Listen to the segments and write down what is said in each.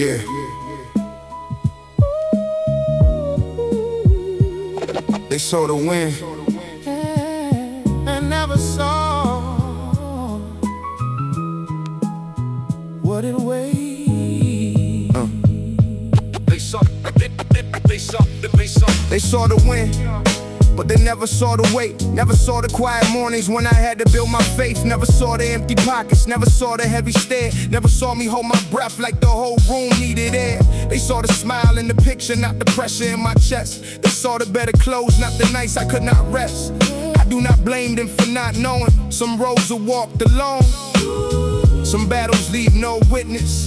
Yeah. They saw the wind. I never saw what it weighed. They saw the wind, but they never saw the weight. Never saw the quiet mornings when I had to build my faith. Never saw the empty pockets, never saw the heavy stare. Never saw me hold my breath like the whole room needed air. They saw the smile in the picture, not the pressure in my chest. They saw the better clothes, not the nights I could not rest. I do not blame them for not knowing. Some roads are walked alone, some battles leave no witness,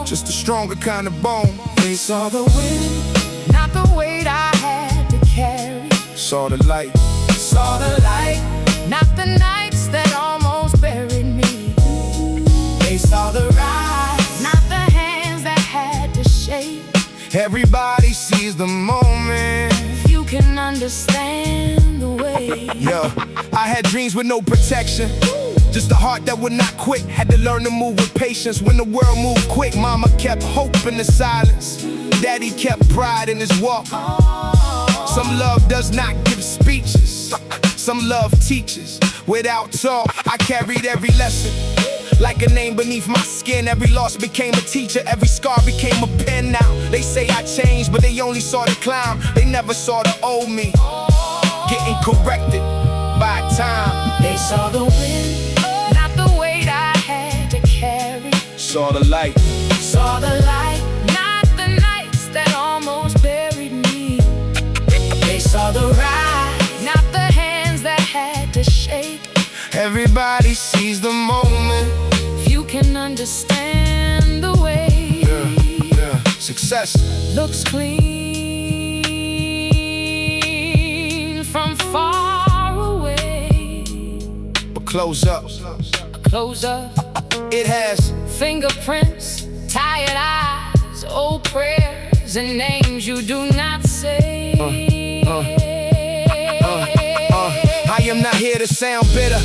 just a stronger kind of bone. They saw the wind, not the weight I had to carry. Saw the light, saw the light, not the nights that almost buried me. They saw the rise, not the hands that had to shake. Everybody sees the moment, if you can understand the way. Yeah, I had dreams with no protection, just a heart that would not quit. Had to learn to move with patience when the world moved quick. Mama kept hope in the silence, Daddy kept pride in his walk. Some love does not give speeches, some love teaches without talk. I carried every lesson like a name beneath my skin. Every loss became a teacher, every scar became a pen. Now they say I changed, but they only saw the clown. They never saw the old me getting corrected by time. They saw the wind, not the weight I had to carry. Saw the light, saw the light, not the nights that almost buried me. They saw the rise, not the hands that had to shake. Everybody sees the moment, if you can understand the way. Success looks clean from far away, but close up, it has fingerprints, tired eyes, old prayers, and names you do not say. I am not here to sound bitter,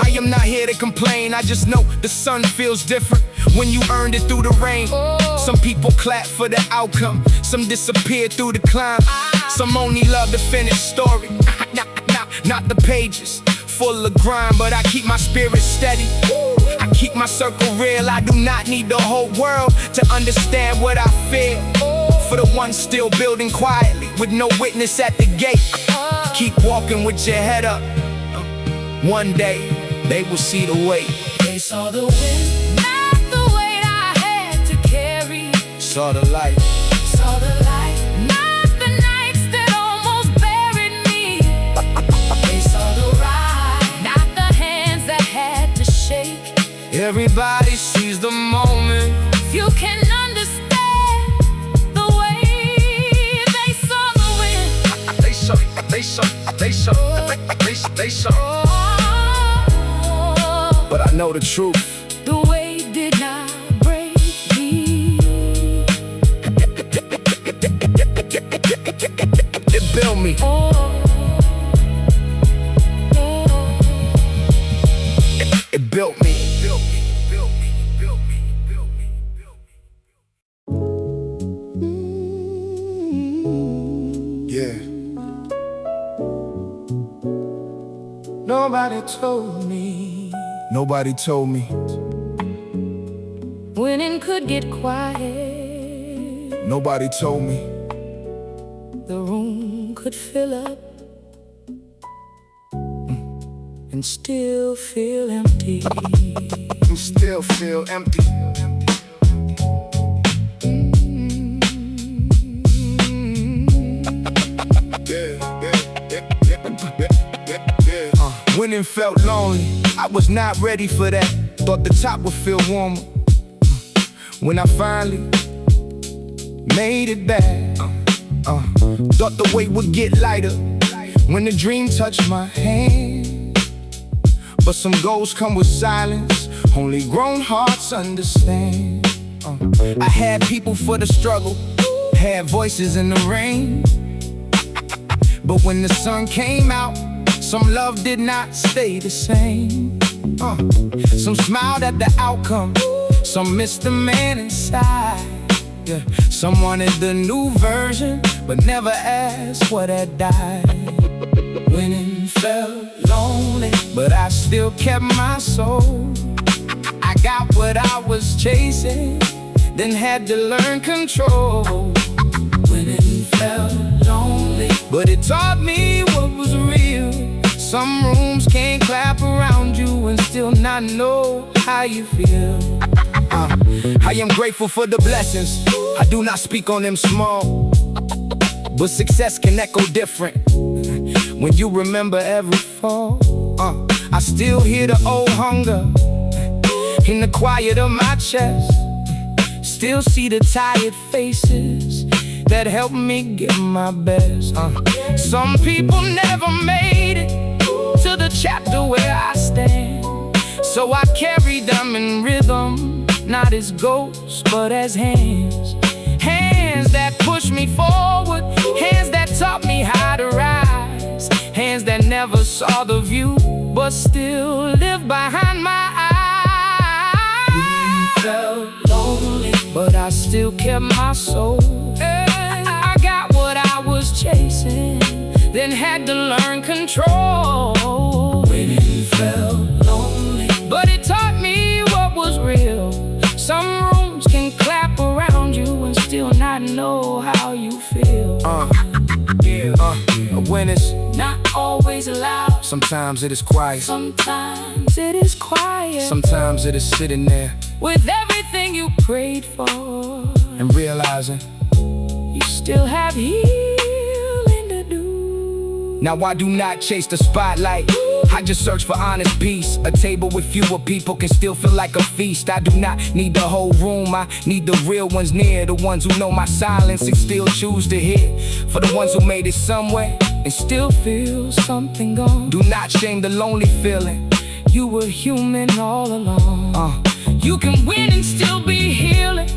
I am not here to complain. I just know the sun feels different when you earned it through the rain. Some people clap for the outcome, some disappear through the climb. Some only love the finished story, not the pages full of grime. But I keep my spirit steady, I keep my circle real. I do not need the whole world to understand what I feel. For the ones still building quietly with no witness at the gate, keep walking with your head up. One day they will see the weight. They saw the wind, not the weight I had to carry. Saw the light, saw the light, not the nights that almost buried me. They saw the rise, not the hands that had to shake. Everybody sees the moment, if you can understand the way. They saw the wind, they saw. But I know the truth, the way did not break me. It built me. It built me. Yeah. Nobody told me. Nobody told me winning could get quiet. Nobody told me the room could fill up and still feel empty. And still feel empty. Winning felt lonely, I was not ready for that. Thought the top would feel warmer when I finally made it back. Thought the weight would get lighter when the dream touched my hand. But some goals come with silence, only grown hearts understand. I had people for the struggle, had voices in the rain. But when the sun came out, some love did not stay the same. Some smiled at the outcome, Some missed the man inside. Yeah. Some wanted the new version, but never asked what had died. Winning felt lonely, but I still kept my soul. I got what I was chasing, then had to learn control. Winning felt lonely, but it taught me what was real. Some rooms can't clap around you and still not know how you feel. I am grateful for the blessings. I do not speak on them small, but success can echo different when you remember every fall. I still hear the old hunger in the quiet of my chest. Still see the tired faces that help me give my best. Some people never made it to the chapter where I stand, so I carry them in rhythm, not as ghosts, but as hands. Hands that push me forward, hands that taught me how to rise, hands that never saw the view, but still live behind my eyes. We felt lonely, but I still kept my soul. I got what I was chasing, then had to learn control. When it felt lonely, but it taught me what was real. Some rooms can clap around you and still not know how you feel. When it's not always loud, sometimes it is quiet. Sometimes it is quiet. Sometimes it is sitting there with everything you prayed for and realizing you still have healing to do. Now I do not chase the spotlight, I just search for honest peace. A table with fewer people can still feel like a feast. I do not need the whole room, I need the real ones near. The ones who know my silence and still choose to hear. For the ones who made it somewhere and still feel something gone. Do not shame the lonely feeling, you were human all along. You can win and still be healing.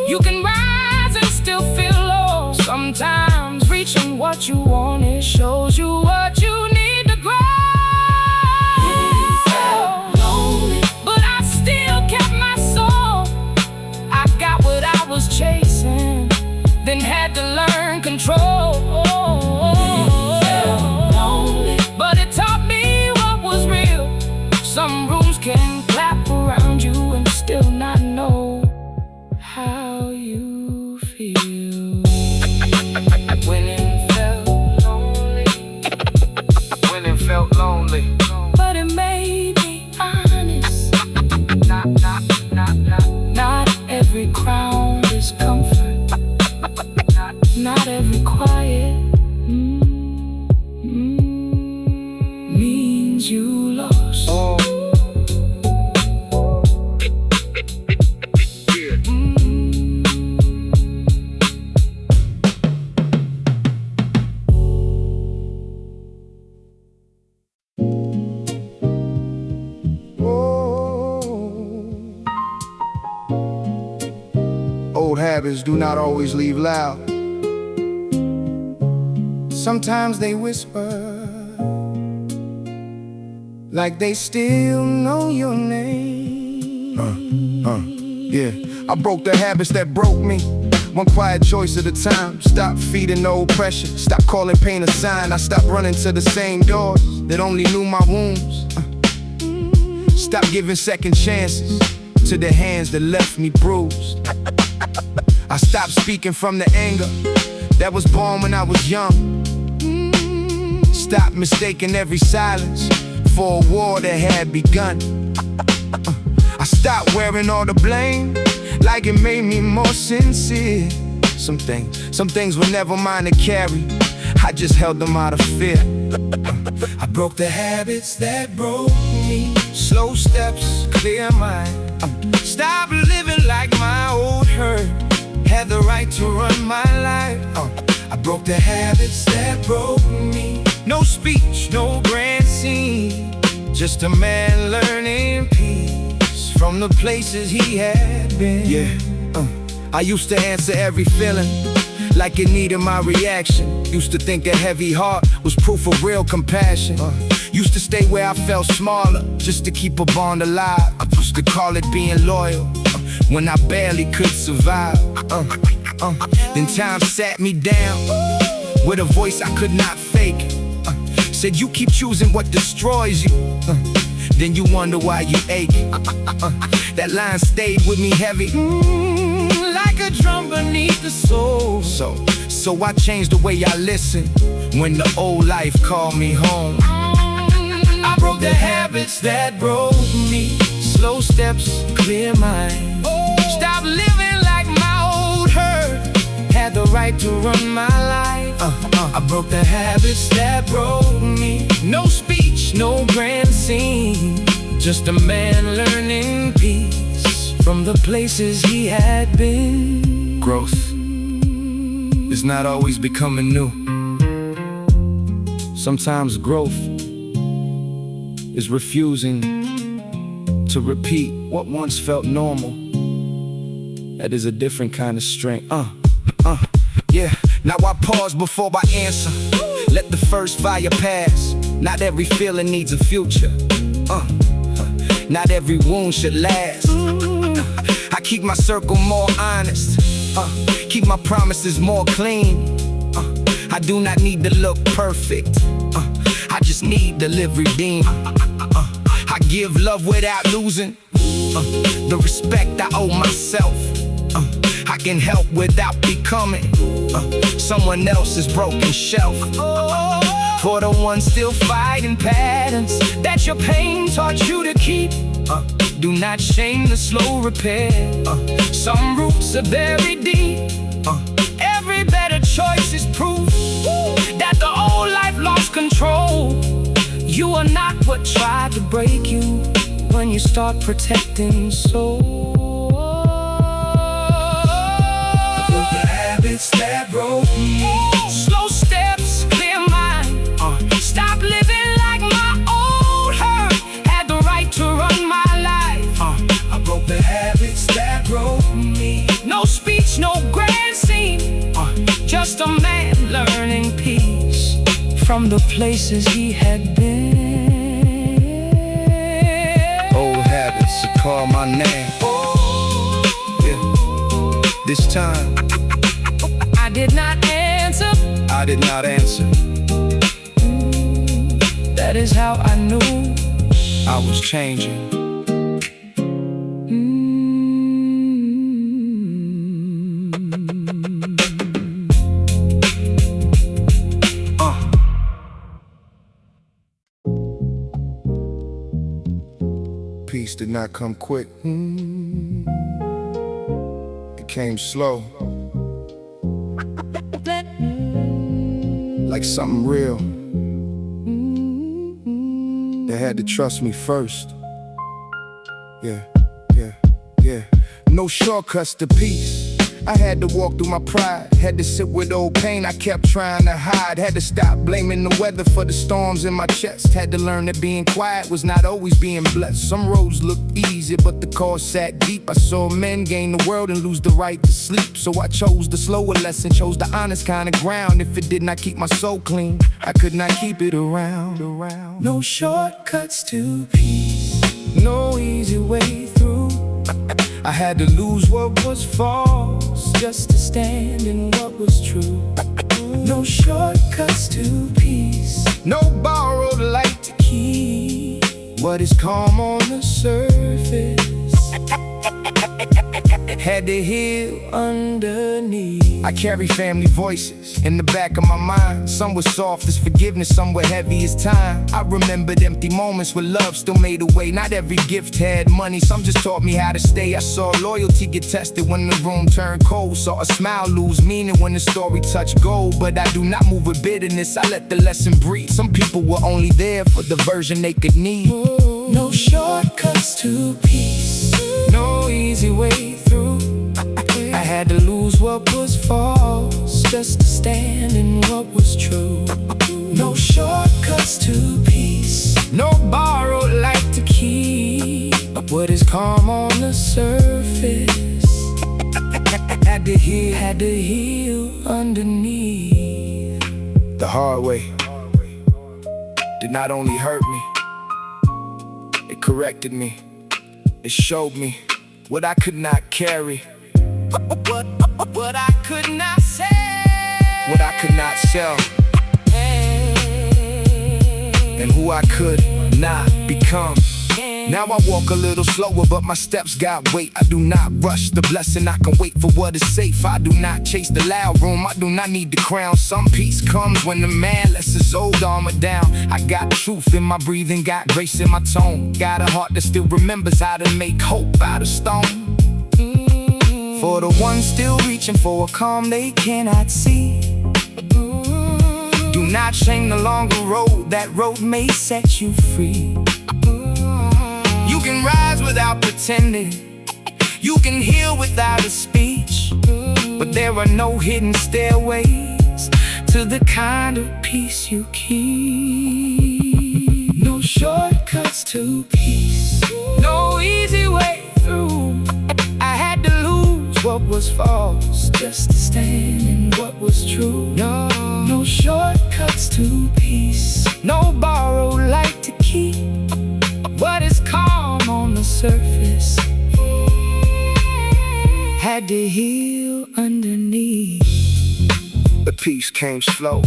You can rise and still feel low. Sometimes reaching what you want, it shows you what you need to grow. It felt lonely, but I still kept my soul. I got what I was chasing, then had to learn control. It felt lonely, but it taught me what was real. Some rooms can clap around you and still not know how you feel. When it felt lonely, when it felt lonely, but it made me honest. Not every crown is comfort. Not every quiet means you lost. Old habits do not always leave loud. Sometimes they whisper, like they still know your name. Yeah, I broke the habits that broke me, one quiet choice at a time. Stop feeding the oppression, stop calling pain a sign. I stopped running to the same doors that only knew my wounds. Stop giving second chances to the hands that left me bruised. I stopped speaking from the anger that was born when I was young. Stop mistaking every silence for a war that had begun. I stopped wearing all the blame, like it made me more sincere. Some things were never mine to carry, I just held them out of fear. I broke the habits that broke me. Slow steps, clear mind. Stop living like my old hurt had the right to run my life. I broke the habits that broke me. No speech, no grand scene, just a man learning peace from the places he had been. I used to answer every feeling like it needed my reaction. Used to think a heavy heart was proof of real compassion. Used to stay where I felt smaller just to keep a bond alive. I used to call it being loyal. when I barely could survive. Then time sat me down with a voice I could not fake. Said you keep choosing what destroys you, then you wonder why you ache. That line stayed with me heavy, like a drum beneath the soul. So I changed the way I listen when the old life called me home. I broke the habits that broke me. Slow steps, clear mind. Stop living like my old hurt. Had the right to run my life. I broke the habits that broke me. No speech, no grand scene. Just a man learning peace from the places he had been. Growth is not always becoming new. Sometimes growth is refusing to repeat what once felt normal. That is a different kind of strength. Yeah, now I pause before I answer. Let the first fire pass. Not every feeling needs a future. Not every wound should last. I keep my circle more honest. Keep my promises more clean. I do not need to look perfect. I just need to live redeemed. I give love without losing the respect I owe myself. I can help without becoming someone else's broken shelf. For the ones still fighting patterns that your pain taught you to keep, do not shame the slow repair. Some roots are buried deep. Every better choice is proof that the old life lost control. You are not what tried to break you when you start protecting soul. The habits that broke me. Slow steps, clear mind. Stop living like my old hurt. Had the right to run my life. I broke the habits that broke me. No speech, no grand scene. Just a man learning peace from the places he had been. Old habits to call my name. Yeah. This time I did not answer. I did not answer. That is how I knew I was changing. Peace did not come quick. It came slow. Like something real. They had to trust me first. Yeah. No shortcuts to peace. I had to walk through my pride. Had to sit with old pain I kept trying to hide. Had to stop blaming the weather for the storms in my chest. Had to learn that being quiet was not always being blessed. Some roads looked easy, but the cost sat deep. I saw men gain the world and lose the right to sleep. So I chose the slower lesson, chose the honest kind of ground. If it did not keep my soul clean, I could not keep it around. No shortcuts to peace, no easy way through. I had to lose what was false just to stand in what was true. No shortcuts to peace, no borrowed light to keep what is calm on the surface. Had to heal underneath. I carry family voices in the back of my mind. Some were soft as forgiveness, some were heavy as time. I remembered empty moments where love still made a way. Not every gift had money, some just taught me how to stay. I saw loyalty get tested when the room turned cold. Saw a smile lose meaning when the story touched gold. But I do not move with bitterness, I let the lesson breathe. Some people were only there for the version they could need. No shortcuts to peace, no easy way through. I had to lose what was false just to stand in what was true. No shortcuts to peace, no borrowed light to keep what is calm on the surface. Had to heal underneath. The hard way did not only hurt me, it corrected me. It showed me what I could not carry, what I could not say, what I could not sell, and who I could not become. Now I walk a little slower, but my steps got weight. I do not rush the blessing, I can wait for what is safe. I do not chase the loud room, I do not need the crown. Some peace comes when the man lets his old armor down. I got truth in my breathing, got grace in my tone. Got a heart that still remembers how to make hope out of stone. For the ones still reaching for a calm they cannot see, do not shame the longer road, that road may set you free. You can rise without pretending, you can heal without a speech, but there are no hidden stairways to the kind of peace you keep. No shortcuts to peace, no easy way through. I had to lose what was false just to stand in what was true. No shortcuts to peace, no borrowed light to keep what is calm on the surface. Had to heal underneath. The peace came slow,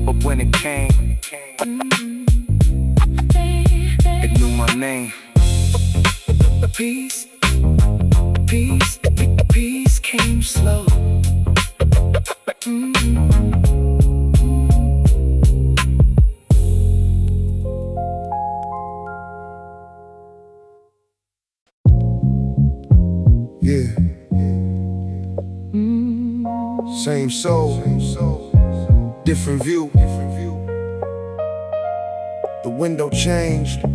but when it came, it knew my name. Peace, peace, peace came slow. Yeah. Same soul, different view. The window changed, but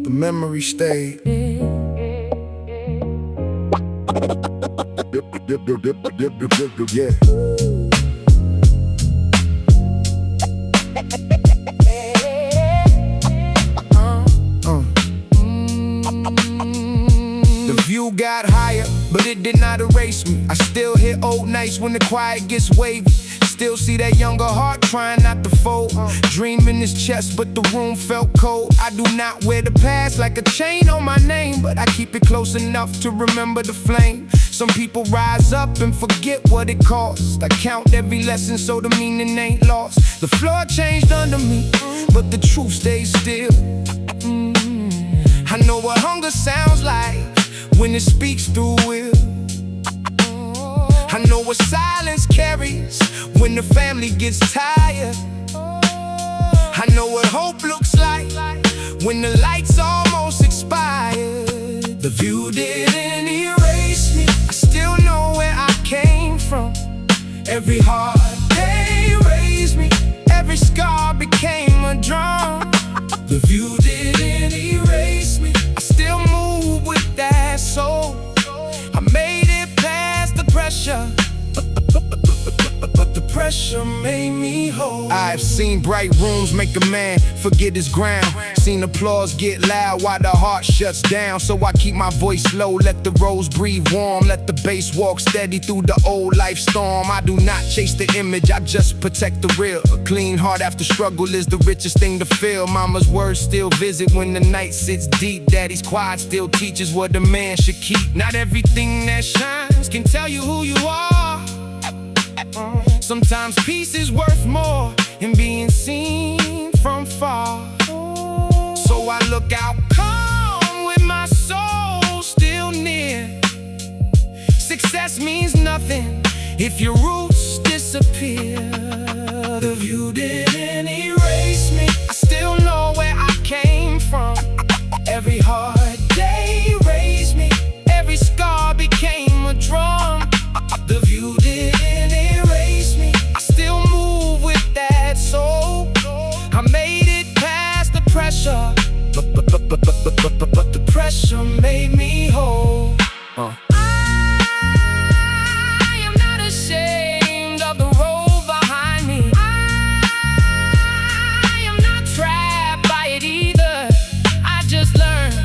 the memory stayed. Yeah. The view got higher, but it did not erase me. I still hear old nights when the quiet gets wavy. Still see that younger heart trying not to fold. Dream in his chest, but the room felt cold. I do not wear the past like a chain on my name, but I keep it close enough to remember the flame. Some people rise up and forget what it cost. I count every lesson so the meaning ain't lost. The floor changed under me, but the truth stays still. I know what hunger sounds like when it speaks through will. I know what silence carries when the family gets tired. I know what hope looks like when the lights almost expired. The view didn't erase me, I still know where I came from. Every hard day raised me, every scar became a drum. The view didn't erase me, I still move with that soul. I made it past the pressure, but the pressure made me whole. I've seen bright rooms make a man forget his ground. Seen applause get loud while the heart shuts down. So I keep my voice low, let the rose breathe warm. Let the bass walk steady through the old life storm. I do not chase the image, I just protect the real. A clean heart after struggle is the richest thing to feel. Mama's words still visit when the night sits deep. Daddy's quiet still teaches what a man should keep. Not everything that shines can tell you who you are. Sometimes peace is worth more than being seen from far. So I look out calm with my soul still near. Success means nothing if your roots disappear. The view didn't erase me, I still know where I came from. Every hard day raised me, every scar became a drum. The view didn't erase me, I still move with that soul. I made it past the pressure, but the pressure made me whole. I am not ashamed of the road behind me. I am not trapped by it either. I just learned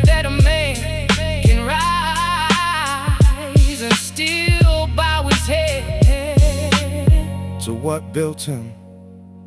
that a man can rise and still bow his head to what built him.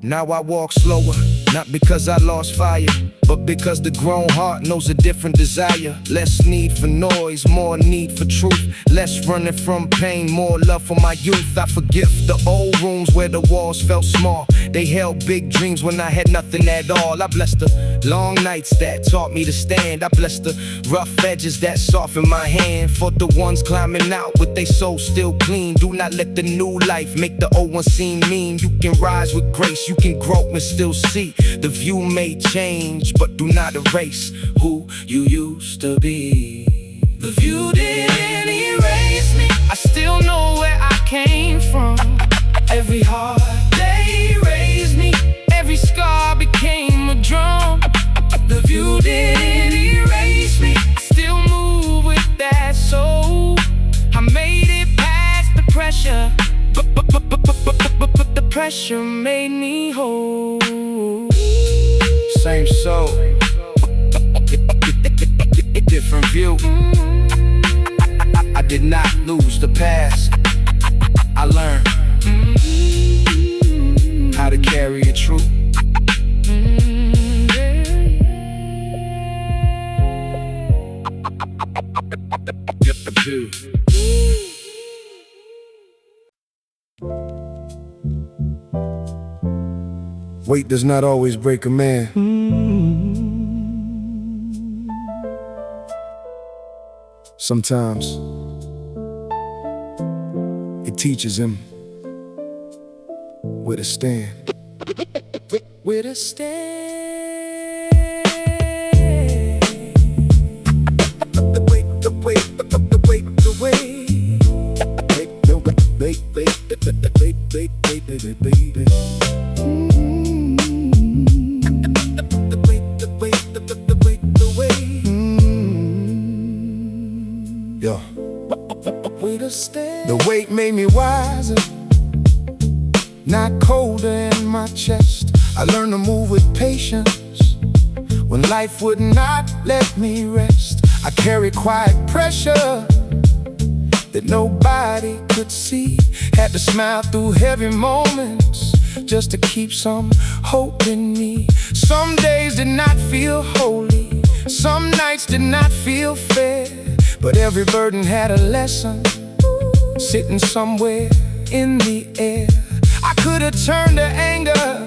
Now I walk slower, Not because I lost fire, but because the grown heart knows a different desire. Less need for noise, more need for truth. Less running from pain, more love for my youth. I forgive the old rooms where the walls felt small. They held big dreams when I had nothing at all. I bless the long nights that taught me to stand. I bless the rough edges that soften my hand. For the ones climbing out with their soul still clean, do not let the new life make the old one seem mean. You can rise with grace, you can grow and still see. The view may change, but do not erase who you used to be. The view didn't erase me. I still know where I came from. Every heart they raised me, every scar became a drum. The view didn't erase me. Still move with that soul. I made it past the pressure, but the pressure made me whole. Same soul, different view. I did not lose the past. I learned how to carry it true. Weight does not always break a man. Sometimes it teaches him where to stand. Where to stand. The weight made me wiser, not colder in my chest. I learned to move with patience when life would not let me rest. I carried quiet pressure that nobody could see. Had to smile through heavy moments just to keep some hope in me. Some days did not feel holy, some nights did not feel fair, but every burden had a lesson sitting somewhere in the air. I could've turned to anger,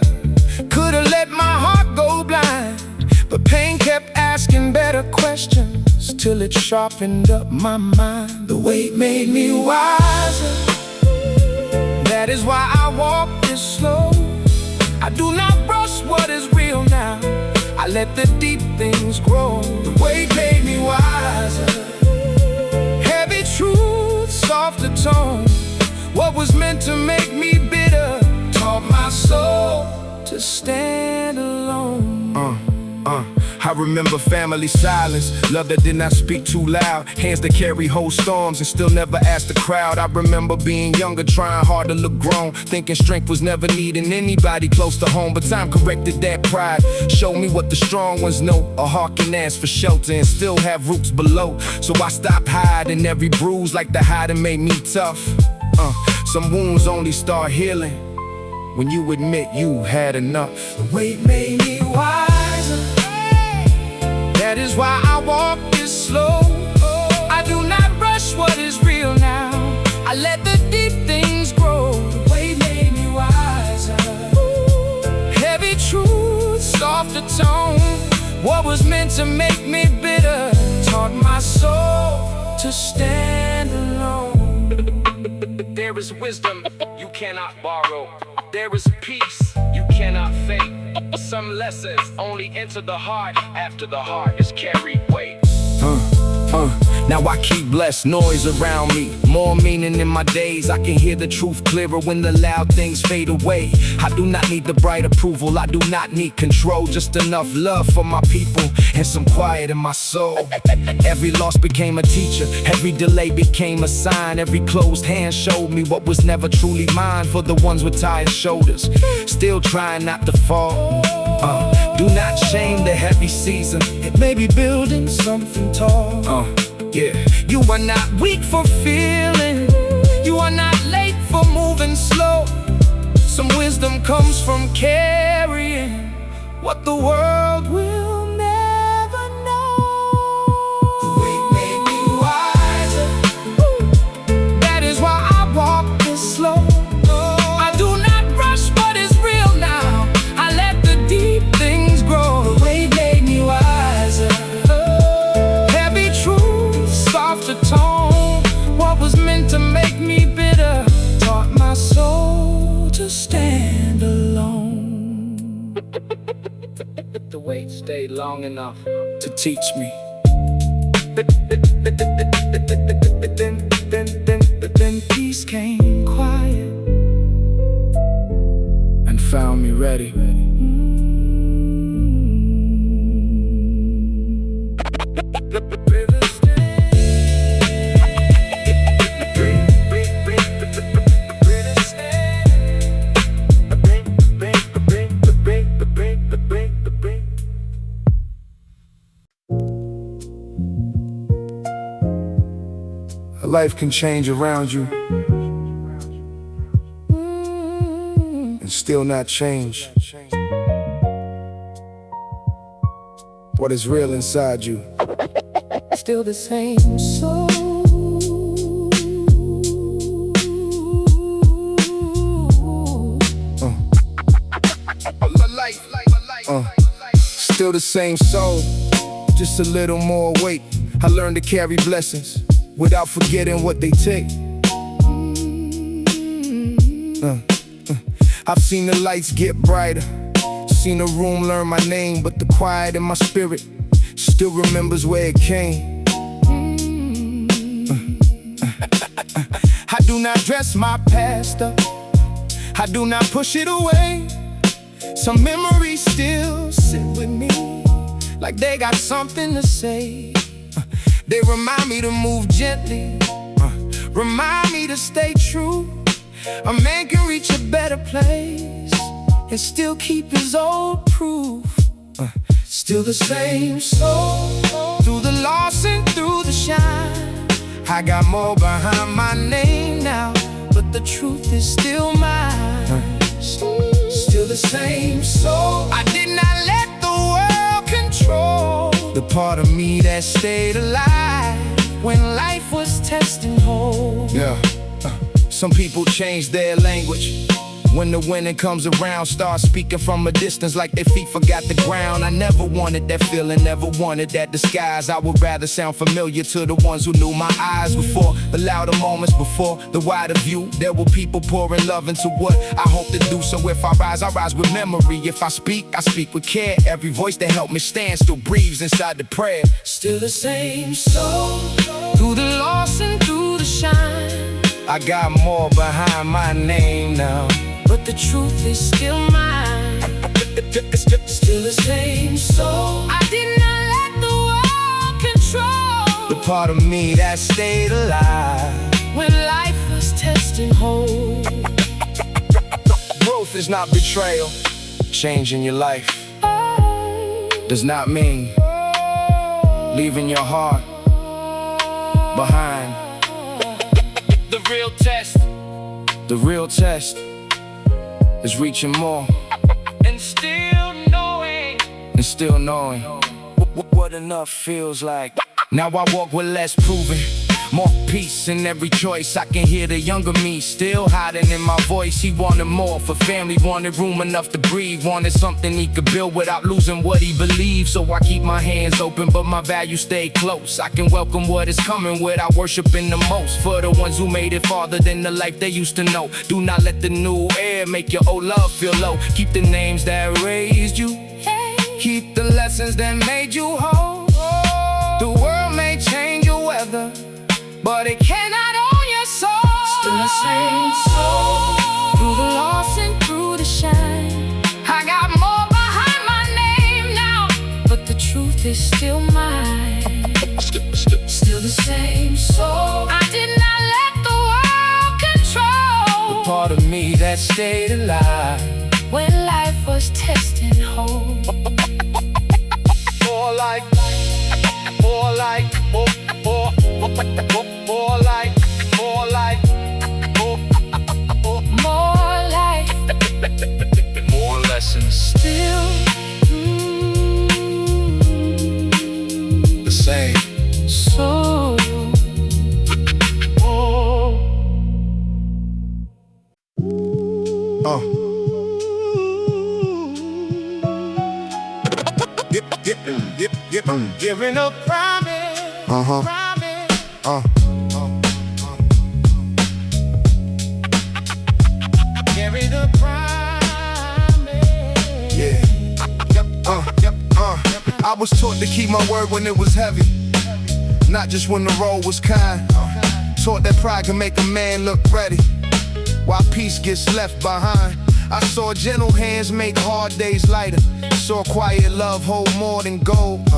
could've let my heart go blind, but pain kept asking better questions till it sharpened up my mind. The weight made me wiser, that is why I walk this slow. I do not rush what is real now, I let the deep things grow. The weight made me wiser, heavy truth, softer tone. What was meant to make me bitter taught my soul to stand alone. I remember family silence, love that did not speak too loud, hands that carry whole storms and still never asked the crowd. I remember being younger, trying hard to look grown, thinking strength was never needing anybody close to home. But time corrected that pride, showed me what the strong ones know. A heart can ask for shelter and still have roots below. So I stopped hiding every bruise like the hiding made me tough. Some wounds only start healing when you admit you had enough. The weight made me wiser, that is why I walk this slow. I do not rush what is real now, I let the deep things grow. The weight made me wiser, heavy truth, softer tone. What was meant to make me bitter taught my soul to stand alone. There is wisdom you cannot borrow, there is peace you cannot fake. Some lessons only enter the heart after the heart is carried weight. Now I keep less noise around me, more meaning in my days. I can hear the truth clearer when the loud things fade away. I do not need the bright approval, I do not need control, just enough love for my people and some quiet in my soul. Every loss became a teacher, every delay became a sign. Every closed hand showed me what was never truly mine. For the ones with tired shoulders, still trying not to fall, do not shame the heavy season, it may be building something tall. Yeah, you are not weak for feeling, you are not late for moving slow. Some wisdom comes from carrying what the world will never know. The weight made me wiser. That is why I walk this slow. I do not rush what is real now. I let the deep things grow. The weight made me wiser. Heavy truth, softer tone. What was meant to make me bitter taught my soul to stand alone. The wait stayed long enough to teach me. Then peace came quiet and found me ready. Life can change around you and still not change what is real inside you. Still the same soul. Still the same soul, just a little more weight. I learned to carry blessings without forgetting what they take. I've seen the lights get brighter, seen the room learn my name, but the quiet in my spirit still remembers where it came. I do not dress my past up, I do not push it away. Some memories still sit with me, like they got something to say. They remind me to move gently, remind me to stay true. A man can reach a better place and still keep his old proof. Still the same soul, through the loss and through the shine. I got more behind my name now, but the truth is still mine. Still the same soul, I did not let the world control the part of me that stayed alive when life was testing hold. Some people change their language when the winning comes around, start speaking from a distance like their feet forgot the ground. I never wanted that feeling, never wanted that disguise. I would rather sound familiar to the ones who knew my eyes before the louder moments, before the wider view. There were people pouring love into what I hope to do. So if I rise with memory. If I speak with care. Every voice that helped me stand still breathes inside the prayer. Still the same soul, through the loss and through the shine. I got more behind my name now, but the truth is still mine. Still the same soul, I did not let the world control the part of me that stayed alive when life was testing hold. Growth is not betrayal. Changing your life does not mean leaving your heart behind. The real test is reaching more and still knowing what enough feels like. Now I walk with less proving, more peace in every choice. I can hear the younger me still hiding in my voice. He wanted more for family, wanted room enough to breathe, wanted something he could build without losing what he believes. So I keep my hands open, but my values stay close. I can welcome what is coming without worshiping the most. For the ones who made it farther than the life they used to know. Do not let the new air make your old love feel low. Keep the names that raised you, keep the lessons that made you whole. The world may change your weather, but it cannot own your soul. Still the same soul, through the loss and through the shine. I got more behind my name now, but the truth is still mine. Still the same soul, I did not let the world control the part of me that stayed alive when life was testing hold. More like, more like, more like, more like, more like, more lessons. Still Giving a promise. Carry the promise. Yeah. I was taught to keep my word when it was heavy, not just when the road was kind. Taught that pride can make a man look ready, while peace gets left behind. I saw gentle hands make hard days lighter. Saw quiet love hold more than gold.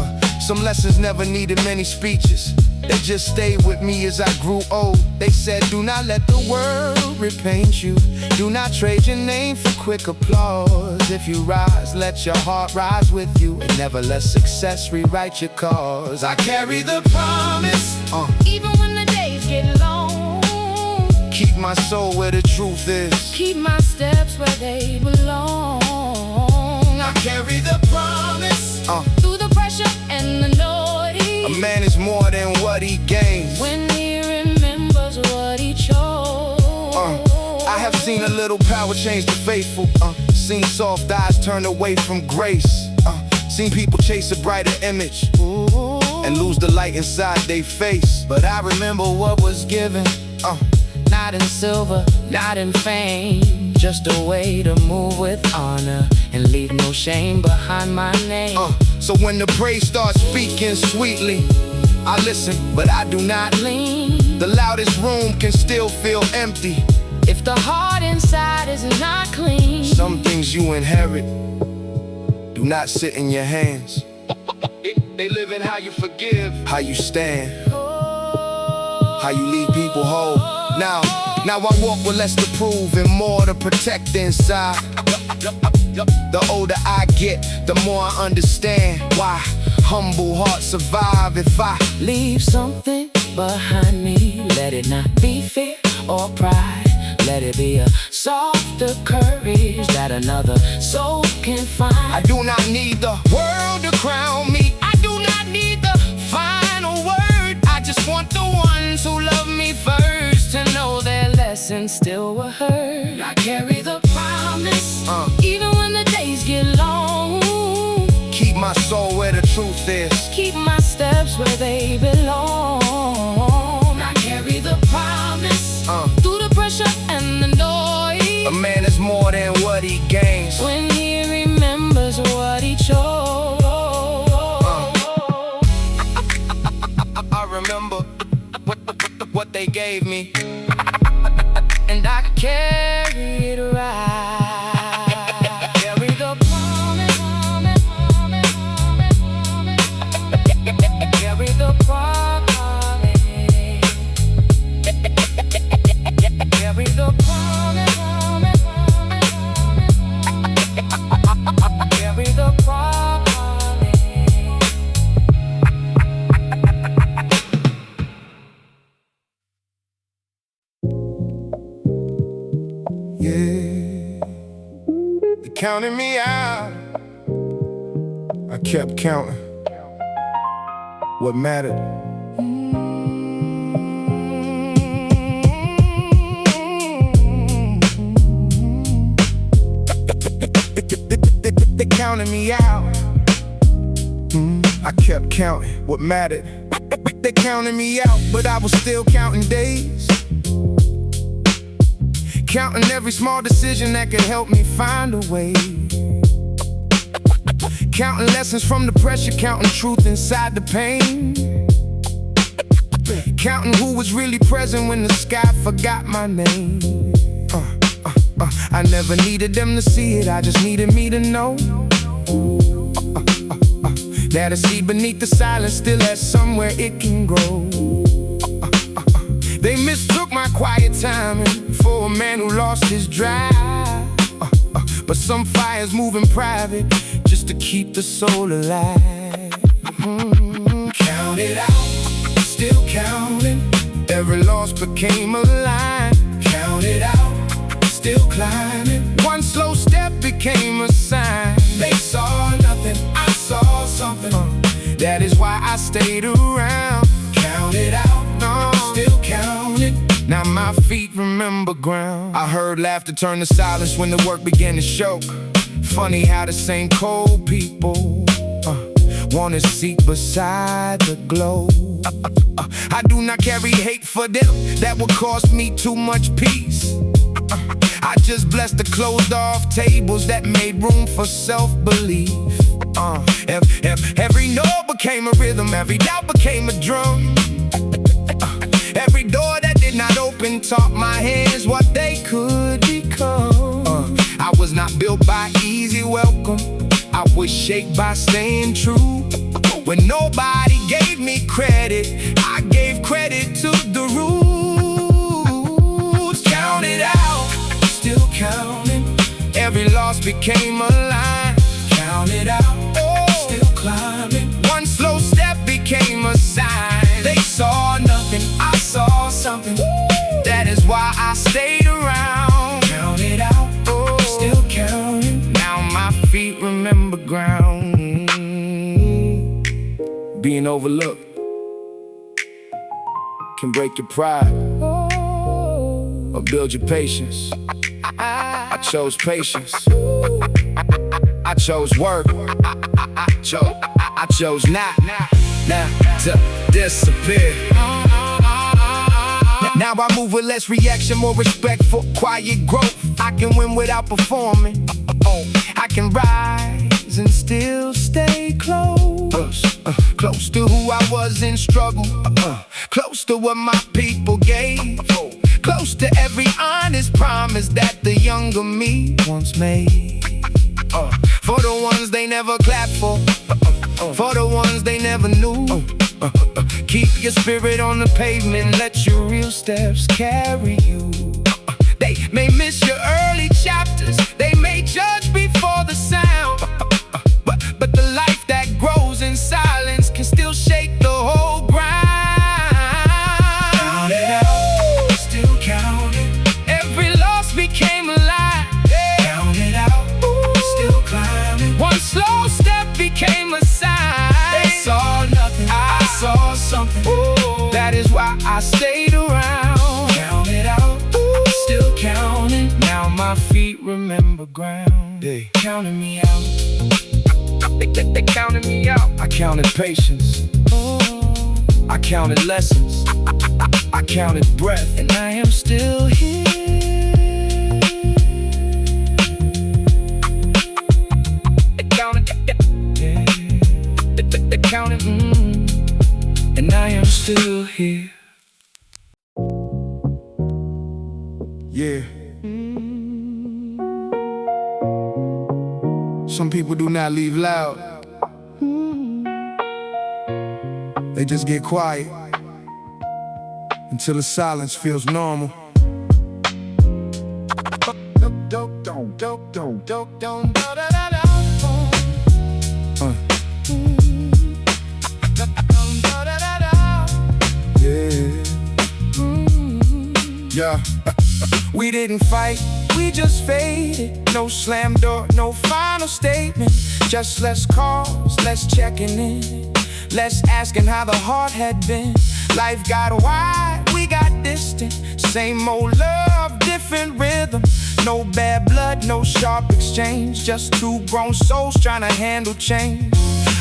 Some lessons never needed many speeches. They just stayed with me as I grew old. They said, do not let the world repaint you. Do not trade your name for quick applause. If you rise, let your heart rise with you, and never let success rewrite your cause. I carry the promise, Even when the days get long, keep my soul where the truth is. keep my steps where they belong. I carry the promise, Through the pressure and the noise, a man is more than what he gains. when he remembers what he chose. I have seen a little power change the faithful. Seen soft eyes turn away from grace. Seen people chase a brighter image and lose the light inside they face. But I remember what was given. Not in silver, not in fame, just a way to move with honor and leave no shame behind my name. So when the praise starts speaking sweetly, I listen, but I do not Lean. The loudest room can still feel empty. If the heart inside is not clean, Some things you inherit do not sit in your hands. They live in how you forgive, how you stand, how you leave people whole. Now I walk with less to prove and more to protect inside. The older I get, the more I understand why humble hearts survive. If I leave something behind me, let it not be fear or pride. Let it be a softer courage that another soul can find. I do not need the world to crown me. I do not need the final word. I just want the ones who love me first to know their lessons Still were heard. I carry the promise, Even when the days get long, keep my soul where the truth is. keep my steps where they belong. I carry the promise, Through the pressure and the noise, a man is more than what he gains. when he remembers what he chose. I remember what they gave me, And I carry it right. Carry the promise. Carry the promise. Carry the promise. Carry the promise. yeah. They counted me out. I kept counting what mattered. They counted me out. I kept counting what mattered. They counted me out, but I was still counting days. Counting every small decision that could help me find a way. Counting lessons from the pressure, counting truth inside the pain. Counting who was really present when the sky forgot my name. I never needed them to see it, I just needed me to know that a seed beneath the silence still has somewhere it can grow. They mistook my quiet timing for a man who lost his drive. But some fires move in private just to keep the soul alive. Count it out, still counting. Every loss became a line. Count it out, still climbing. One slow step became a sign. They saw nothing, I saw something. That is why I stayed around. Count it out, no, still counting. Now my feet remember ground. I heard laughter turn to silence when the work began to choke. Funny how the same cold people want a seat beside the globe. I do not carry hate for them, that would cost me too much peace. I just bless the closed off tables that made room for self-belief. Every note became a rhythm, every doubt became a drum. Every door that did not open taught my hands what they could become. I was not built by easy welcome, I was shaped by staying true. When nobody gave me credit, I gave credit to the roots. Count it out, still counting. Every loss became a line. Count it out, still climbing. One slow step became a sign. They saw nothing, I saw something. That is why I stayed around. Count it out, still counting. Now my feet remember ground. Being overlooked can break your pride or build your patience. I chose patience. I chose work. I chose not to disappear. Now I move with less reaction, more respectful, quiet growth. I can win without performing. I can rise and still stay close. Close to who I was in struggle. Close to what my people gave. Close to every honest promise that the younger me once made. For the ones they never clapped for. For the ones they never knew. Keep your spirit on the pavement, let your real steps carry you. They may miss your early chapters, they may judge before the sound. But the life that grows in silence can still shake the whole ground. Count it out, still counting. Every loss became a lie. Count it out, still climbing. One slow step became a sign. They saw nothing, I saw something. That is why I stayed around. Count it out, still counting. Now my feet remember ground. They counted me out. They counted me out. I counted patience. I counted lessons. I counted breath. And I am still here. They counted, yeah. They counted, and I am still here. Yeah. Some people do not leave loud. They just get quiet until the silence feels normal. Yeah. We didn't fight, we just faded. No slam door, no final statement. Just less calls, less checking in, less asking how the heart had been. Life got wide, we got distant. Same old love, different rhythm. No bad blood, no sharp exchange. Just two grown souls trying to handle change.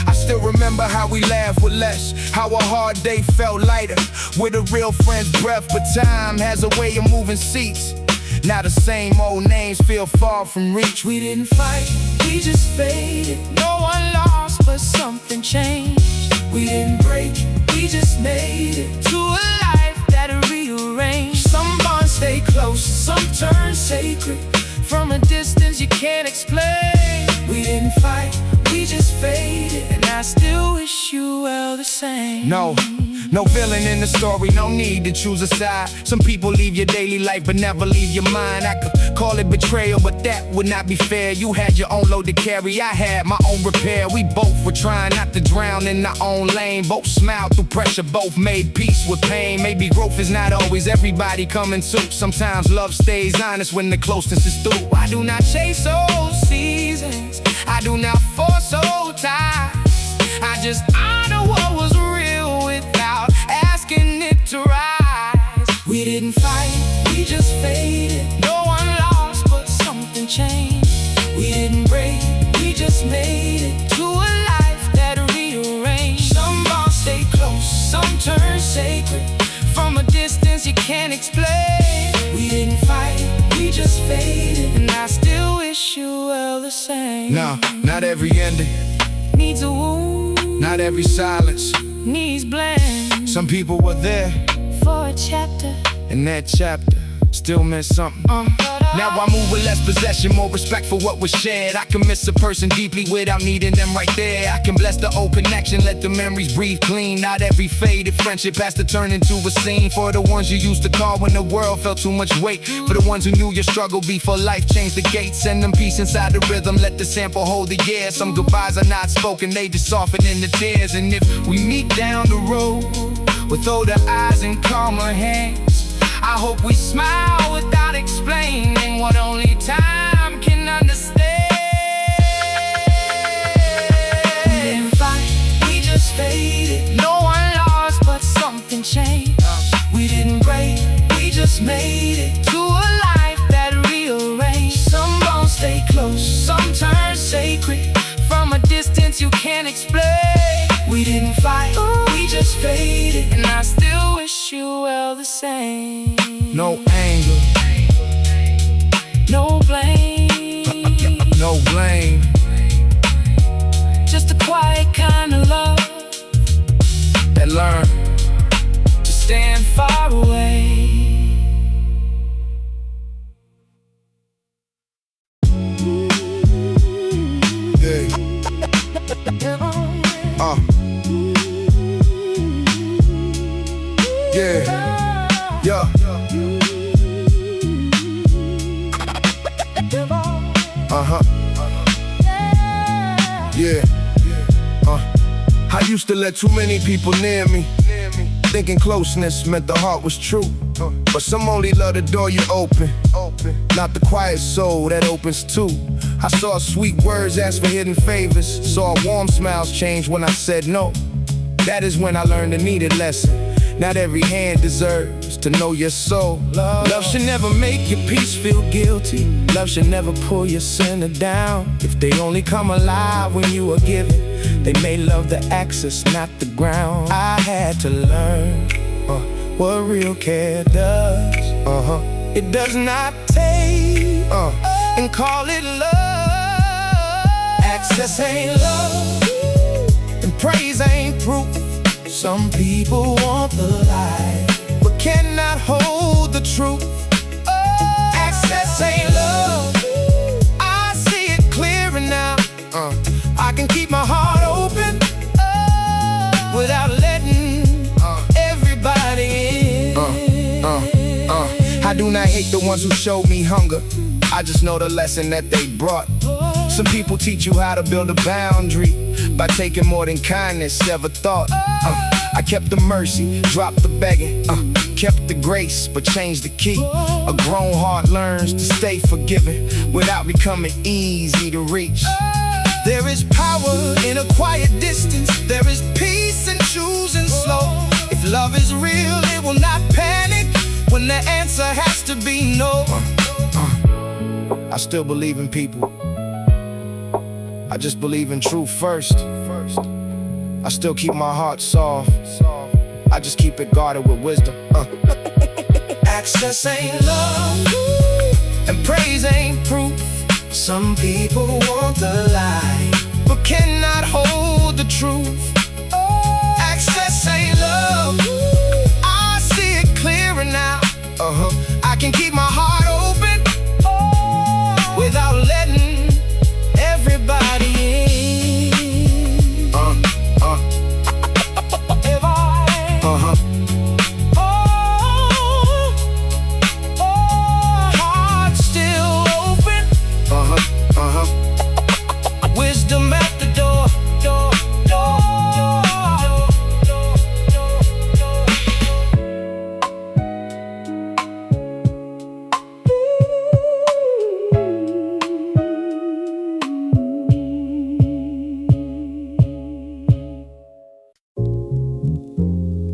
I still remember how we laughed with less, how a hard day felt lighter with a real friend's breath. But time has a way of moving seats. Now the same old names feel far from reach. We didn't fight, we just faded. No one lost, but something changed. We didn't break, we just made it to a life that rearranged. Some bonds stay close, some turn sacred. From a distance you can't explain. We didn't fight, we just faded. And I still wish you well the same. No villain in the story, no need to choose a side. Some people leave your daily life but never leave your mind. I could call it betrayal, but that would not be fair. You had your own load to carry, I had my own repair. We both were trying not to drown in our own lane. Both smiled through pressure, both made peace with pain. Maybe growth is not always everybody coming to. Sometimes love stays honest when the closeness is through. I do not chase old seasons, I do not force old ties. I just honor what was real without asking it to rise. We didn't fight, we just faded. No one lost, but something changed. We didn't break, we just made it to a life that rearranged. Not every ending needs a wound, not every silence needs blend. Some people were there For a chapter, and that chapter still meant something. Now I move with less possession, more respect for what was shared. I can miss a person deeply without needing them right there. I can bless the old connection, let the memories breathe clean. Not every faded friendship has to turn into a scene. For the ones you used to call when the world felt too much weight. For the ones who knew your struggle before life changed the gate. Send them peace inside the rhythm, let the sample hold the year. Some goodbyes are not spoken, they just soften in the tears. And if we meet down the road with older eyes and calmer hands, I hope we smile without explaining what only time can understand. We didn't fight, we just faded. No one lost, but something changed. We didn't break, we just made it to a life that rearranged. Some bones stay close, some turn sacred. From a distance you can't explain. We didn't fight, we just faded. And I still wish you well the same. no anger, No blame, no blame. just a quiet kind of love That learn to stand far away. yeah. Yeah, yeah. Yeah. I used to let too many people near me, thinking closeness meant the heart was true. But some only love the door you open, not the quiet soul that opens too. I saw sweet words ask for hidden favors, saw warm smiles change when I said no. That is when I learned a needed lesson. Not every hand deserves to know your soul. Love should never make your peace feel guilty. Love should never pull your sinner down. If they only come alive when you are given, they may love the access, not the ground. I had to learn what real care does. It does not take and call it love. Access ain't love, and praise ain't proof. Some people want the light, but cannot hold the truth. Access ain't love, I see it clearer now. I can keep my heart open without letting everybody in. I do not hate the ones who showed me hunger, I just know the lesson that they brought. Some people teach you how to build a boundary by taking more than kindness ever thought. I kept the mercy, dropped the begging, kept the grace, but changed the key. A grown heart learns to stay forgiving without becoming easy to reach. There is power in a quiet distance. There is peace in choosing slow. If love is real, it will not panic when the answer has to be no. I still believe in people, I just believe in truth first. I still keep my heart soft, I just keep it guarded with wisdom. Access ain't love, and praise ain't proof. Some people want the light, but cannot hold the truth. Access ain't love, I see it clearer now. I can keep my heart open without letting everybody in. Heart still open. Wisdom at the door.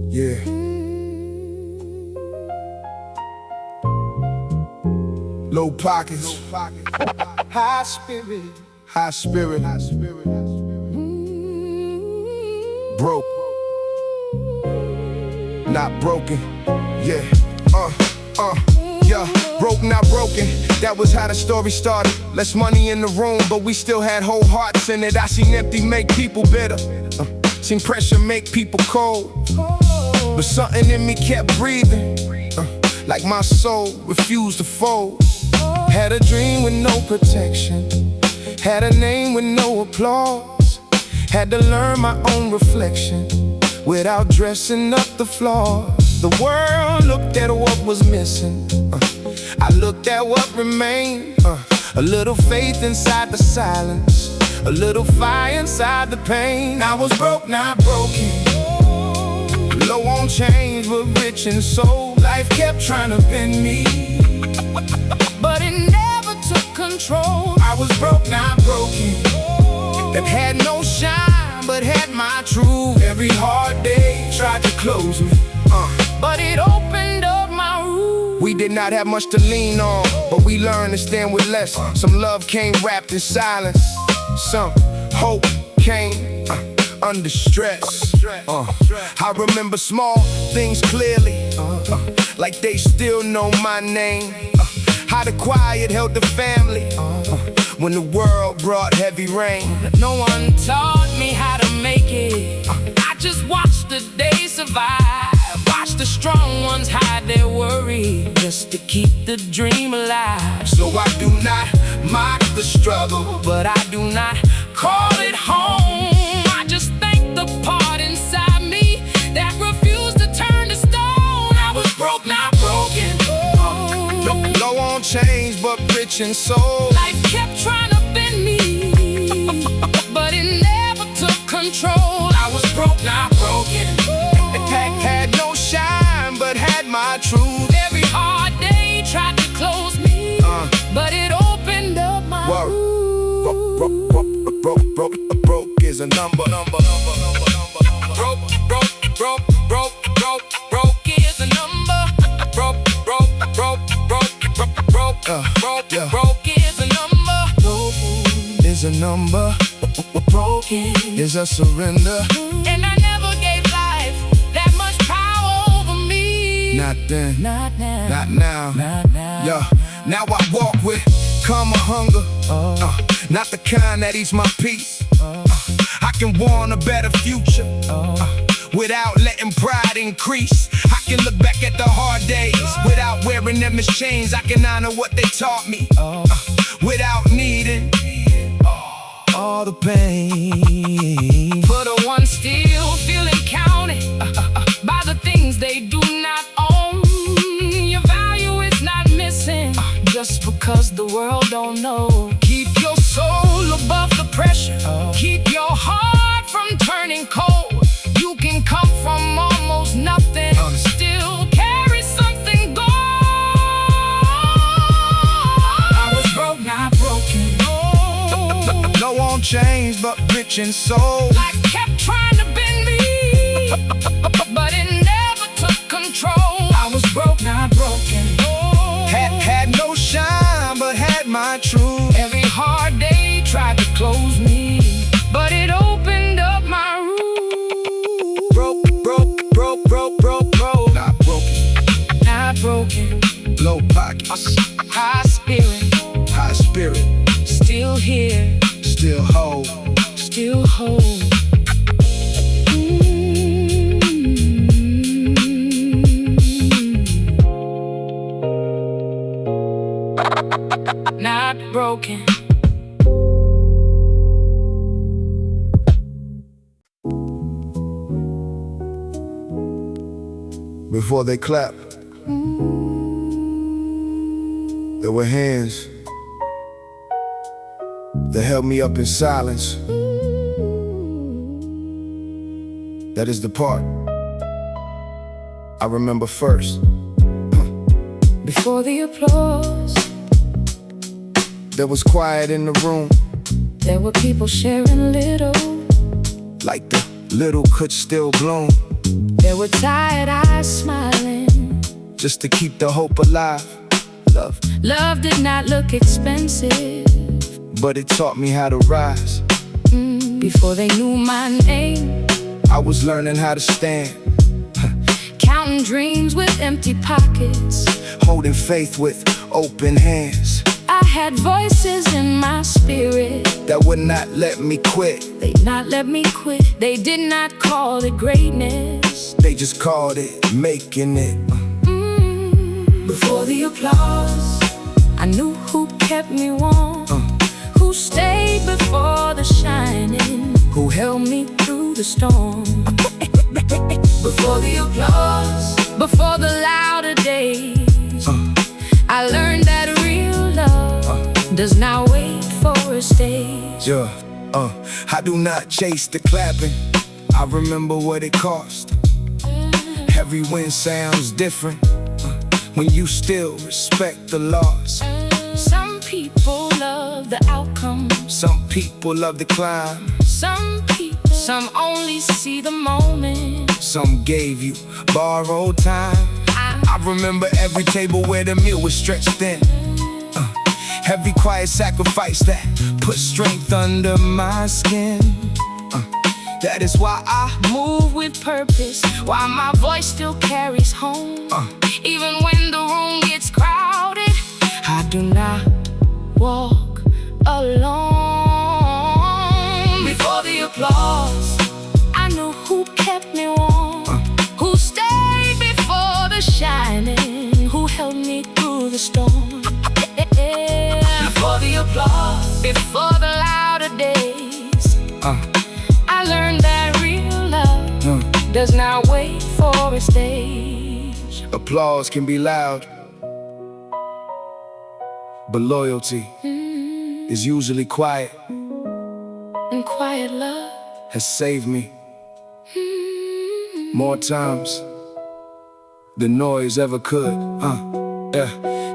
Yeah. Low pockets, high spirit, high spirit, broke, not broken. Yeah, yeah. Yeah, broke not broken, that was how the story started. Less money in the room, but we still had whole hearts in it. I seen empty make people bitter, seen pressure make people cold, but something in me kept breathing, like my soul refused to fold. Had a dream with no protection, had a name with no applause, had to learn my own reflection without dressing up the flaws. The world looked at what was missing, I looked at what remained. A little faith inside the silence, a little fire inside the pain. I was broke, not broken, low on change, but rich in soul. Life kept trying to bend me, but it never took control. I was broke, not broken, that had no shine, but had my truth. Every hard day tried to close me, but it opened up my roof. We did not have much to lean on, but we learned to stand with less. Some love came wrapped in silence, some hope came under stress. I remember small things clearly, like they still know my name. How the quiet held the family when the world brought heavy rain. No one taught me how to make it, I just watched the day survive. Watch the strong ones hide their worry just to keep the dream alive. So I do not mock the struggle, but I do not call it home. I just thank the part inside me that refused to turn to stone. I was broke, not broken, low on change, but rich in soul. Life kept trying to bend me, but it never took control. I was broke, not broken, had no shine, but had my truth. Every hard day tried to close me, but it opened up my roof. Broke is a number. Broke is a number. Broke is a number. Is a number. Broken is a surrender. And I never gave life that much power over me. Not then, not now, not now, not now. Yeah, now I walk with calmer hunger, not the kind that eats my peace. I can want a better future without letting pride increase. I can look back at the hard days without wearing them as chains. I can honor what they taught me without needing all the pain. For the ones still feeling counted by the things they do not own, your value is not missing just because the world don't know. Keep your soul Above the pressure, keep your heart from turning cold. You can come from almost nothing, still carry something gold. I was broke, not broken, low on change, but rich in soul. Life kept trying to bend me, but it never took control. I was broke, not broken, had no shine, but had my truth. Every hard day tried to close me, but it opened up my roof. Broke, not broken, not broken. Low pockets, High spirit, still here, still whole, still whole. Not broken. Before they clap, there were hands that held me up in silence. That is the part I remember first. Before the applause, there was quiet in the room, there were people sharing little, like the little could still bloom. there were tired eyes smiling, just to keep the hope alive. Love did not look expensive, but it taught me how to rise. Before they knew my name, I was learning how to stand. counting from dreams with empty pockets, holding faith with open hands. I had voices in my spirit that would not let me quit. They not let me quit. They did not call it greatness, they just called it making it. Before the applause, I knew who kept me warm, who stayed before the shining, who held me through the storm. Before the applause, before the louder days, I learned that real love does not wait for a stage. Yeah, I do not chase the clapping, I remember what it cost. Every win sounds different when you still respect the loss. Some people love the outcome, some people love the climb. Some only see the moment. Some gave you borrowed time. I remember every table where the meal was stretched thin. Every quiet sacrifice that put strength under my skin. That is why I move with purpose, why my voice still carries home. Even when the room gets crowded, I do not walk alone. Before the applause, I knew who kept me warm, who stayed before the shining, who held me through the storm. Before the applause, before the louder days, I learned that real love does not wait for a stage. applause can be loud, but loyalty is usually quiet. And quiet love has saved me more times than noise ever could.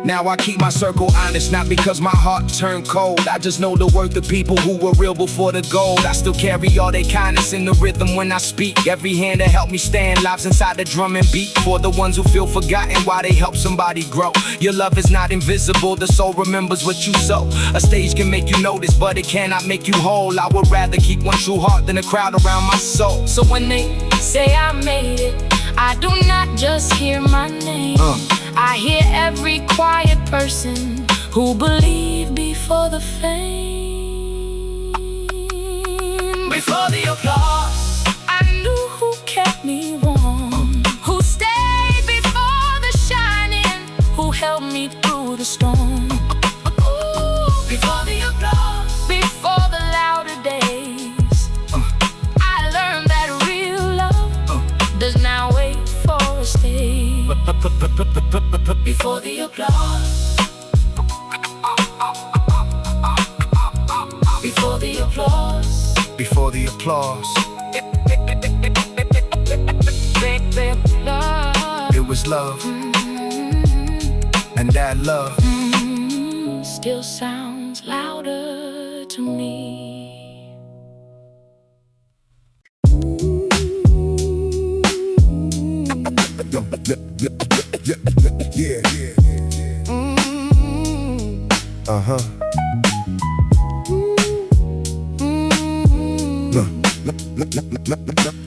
Now I keep my circle honest, not because my heart turned cold. I just know the worth of people who were real before the gold. I still carry all their kindness in the rhythm when I speak. Every hand that helped me stand lives inside the drum and beat. For the ones who feel forgotten while they help somebody grow. Your love is not invisible, the soul remembers what you sow. A stage can make you notice, but it cannot make you whole. I would rather keep one true heart than a crowd around my soul. So when they say I made it, I do not just hear my name. I hear every quiet person who believed before the fame. Before the applause, I knew who kept me warm, who stayed before the shining, who held me through the storm. Before the applause, before the louder days, I learned that real love does not wait for a stage. Before the applause, before the applause, before the applause, it was love, and that love still sounds louder to me. Yeah.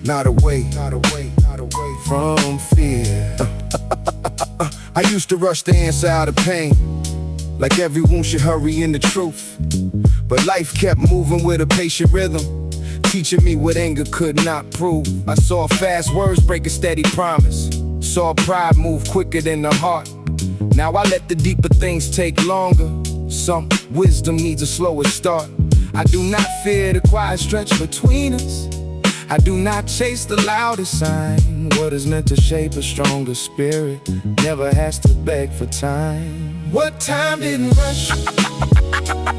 Not away from fear. I used to rush the answer out of pain, like every wound should hurry in the truth. But life kept moving with a patient rhythm, teaching me what anger could not prove. I saw fast words break a steady promise, saw pride move quicker than the heart. Now I let the deeper things take longer. Some wisdom needs a slower start. I do not fear the quiet stretch between us. I do not chase the loudest sign. What is meant to shape a stronger spirit never has to beg for time. What time didn't rush,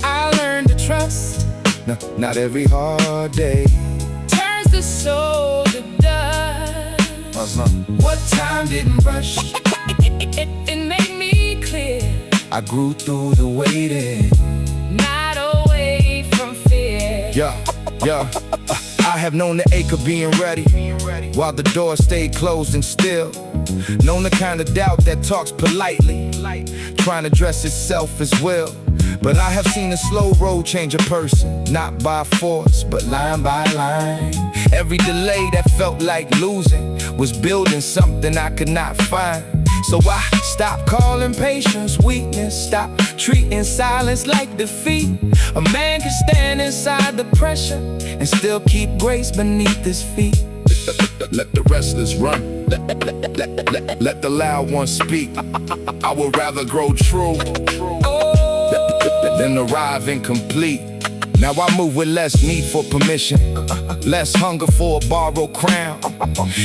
I learned to trust. No, not every hard day turns the soul to dust. What time didn't rush, it made me clear. I grew through the waiting, not away from fear. Yeah. I have known the ache of being ready while the door stayed closed and still. Known the kind of doubt that talks politely, trying to dress itself as will. But I have seen a slow road change a person, not by force, but line by line. Every delay that felt like losing was building something I could not find. So I stopped calling patience weakness, stop treating silence like defeat. A man can stand inside the pressure and still keep grace beneath his feet. Let the restless run, let the loud ones speak. I would rather grow true than arrive incomplete. Now I move with less need for permission, less hunger for a borrowed crown.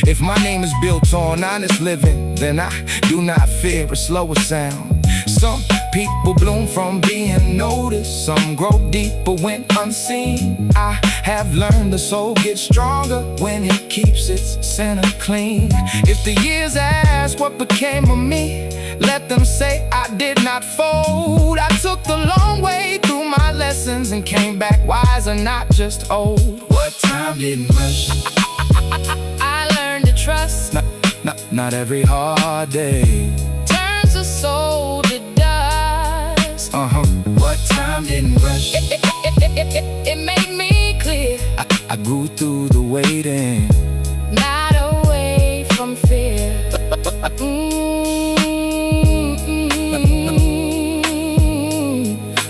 If my name is built on honest living, then I do not fear a slower sound. Some people bloom from being noticed, some grow deeper when unseen. I have learned the soul gets stronger when it keeps its center clean. If the years ask what became of me, let them say I did not fold. I took the long way through my lessons and came back wiser, not just old. What time didn't rush. I learned to trust. Not every hard day Turns a soul to dust. What time didn't rush. It made me clear. I grew through the waiting, Not away from fear.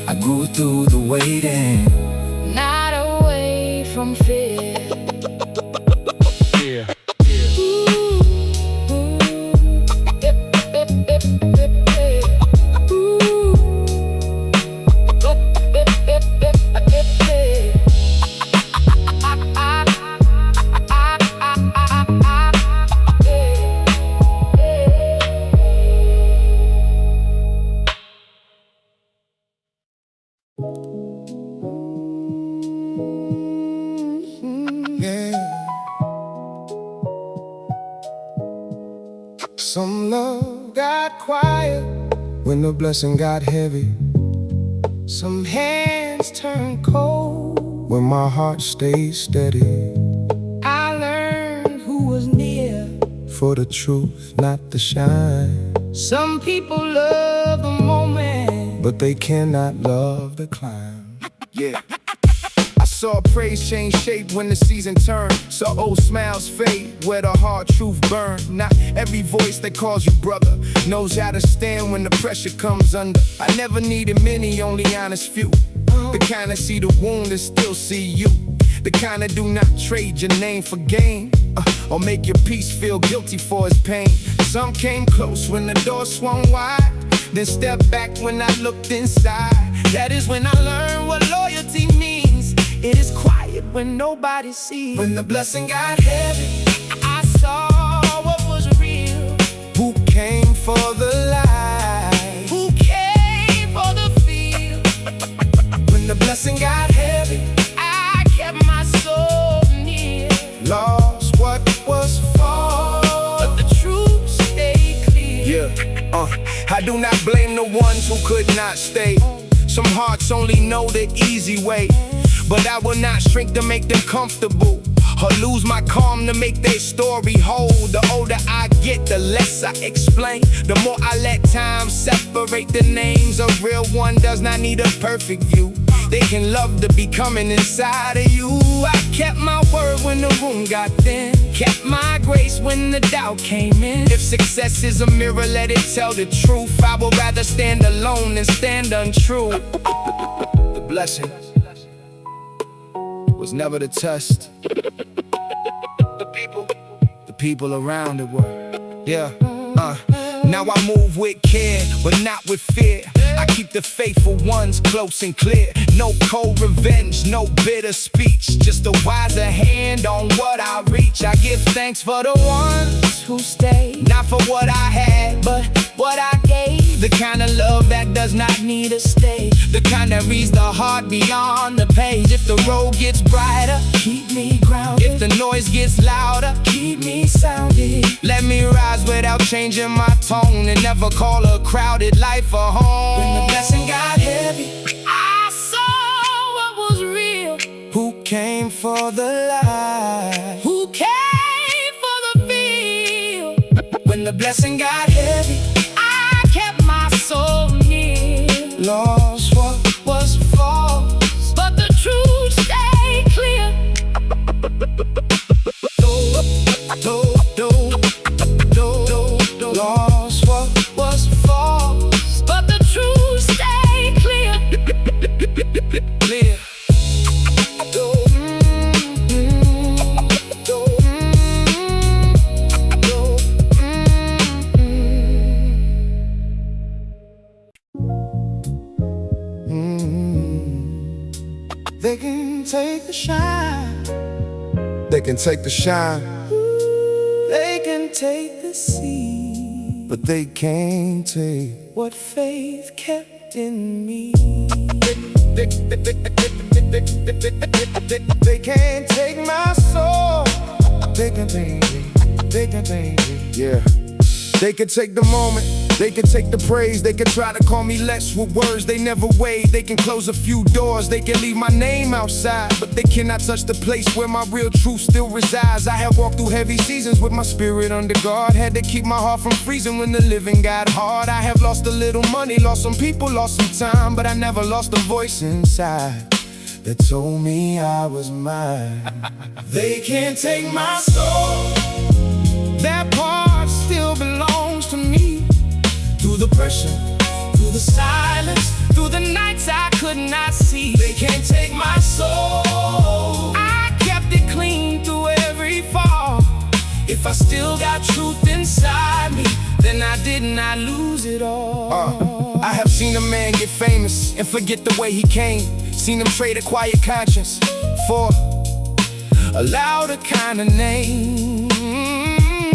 I grew through the waiting. Not away from fear. Yeah. Some love got quiet when the blessing got heavy. Some hands turned cold when my heart stayed steady. I learned who was near. For the truth, not the shine. Some people love the moment, But they cannot love the climb. Yeah. I saw praise change shape when the season turned. Saw old smiles fade where the hard truth burned. Not every voice that calls you brother knows how to stand when the pressure comes under. I never needed many, only honest few. The kind that see the wound and still see you. The kind that do not trade your name for gain, or make your peace feel guilty for his pain. Some came close when the door swung wide, then stepped back when I looked inside. That is when I learned what loyalty means. It is quiet when nobody sees. When the blessing got heavy, I saw what was real. who came for the light? Who came for the field? When the blessing got heavy, I kept my soul near. lost what was for. But the truth stayed clear. Yeah, I do not blame the ones who could not stay. Some hearts only know the easy way, but I will not shrink to make them comfortable, or lose my calm to make their story whole. The older I get, the less I explain, the more I let time separate the names. A real one does not need a perfect view. They can love to be coming inside of you. I kept my word when the room got thin, kept my grace when the doubt came in. If success is a mirror, let it tell the truth. I would rather stand alone than stand untrue. The blessing was never the test. The people around it were. Yeah. Now I move with care, but not with fear. I keep the faithful ones close and clear. No cold revenge, no bitter speech, just a wiser hand on what I reach. I give thanks for the ones who stayed, not for what I had, but what I gave. The kind of love that does not need a stage, the kind that reads the heart beyond the page. If the road gets brighter, keep me grounded. If the noise gets louder, keep me sounded. Let me rise without changing my tone, and never call a crowded life a home. When the blessing got heavy, I saw what was real. who came for the light? Who came for the field? When the blessing got heavy, I kept my soul near. lost what the shine. They can take the shine, They can take the sea, but they can't take. what faith kept in me. They can't take my soul. They can take it. They can take it. Yeah. They can take the moment. They can take the praise. They can try to call me less with words they never weighed. They can close a few doors. They can leave my name outside, but they cannot touch the place where my real truth still resides. I have walked through heavy seasons with my spirit under guard. Had to keep my heart from freezing when the living got hard. I have lost a little money, lost some people, lost some time, but I never lost a voice inside that told me I was mine. They can't take my soul. That part still belongs to me. Through the pressure, through the silence, through the nights I could not see. They can't take my soul. I kept it clean through every fall. If I still got truth inside me, then I did not lose it all. I have seen a man get famous and forget the way he came. Seen him trade a quiet conscience for a louder kind of name.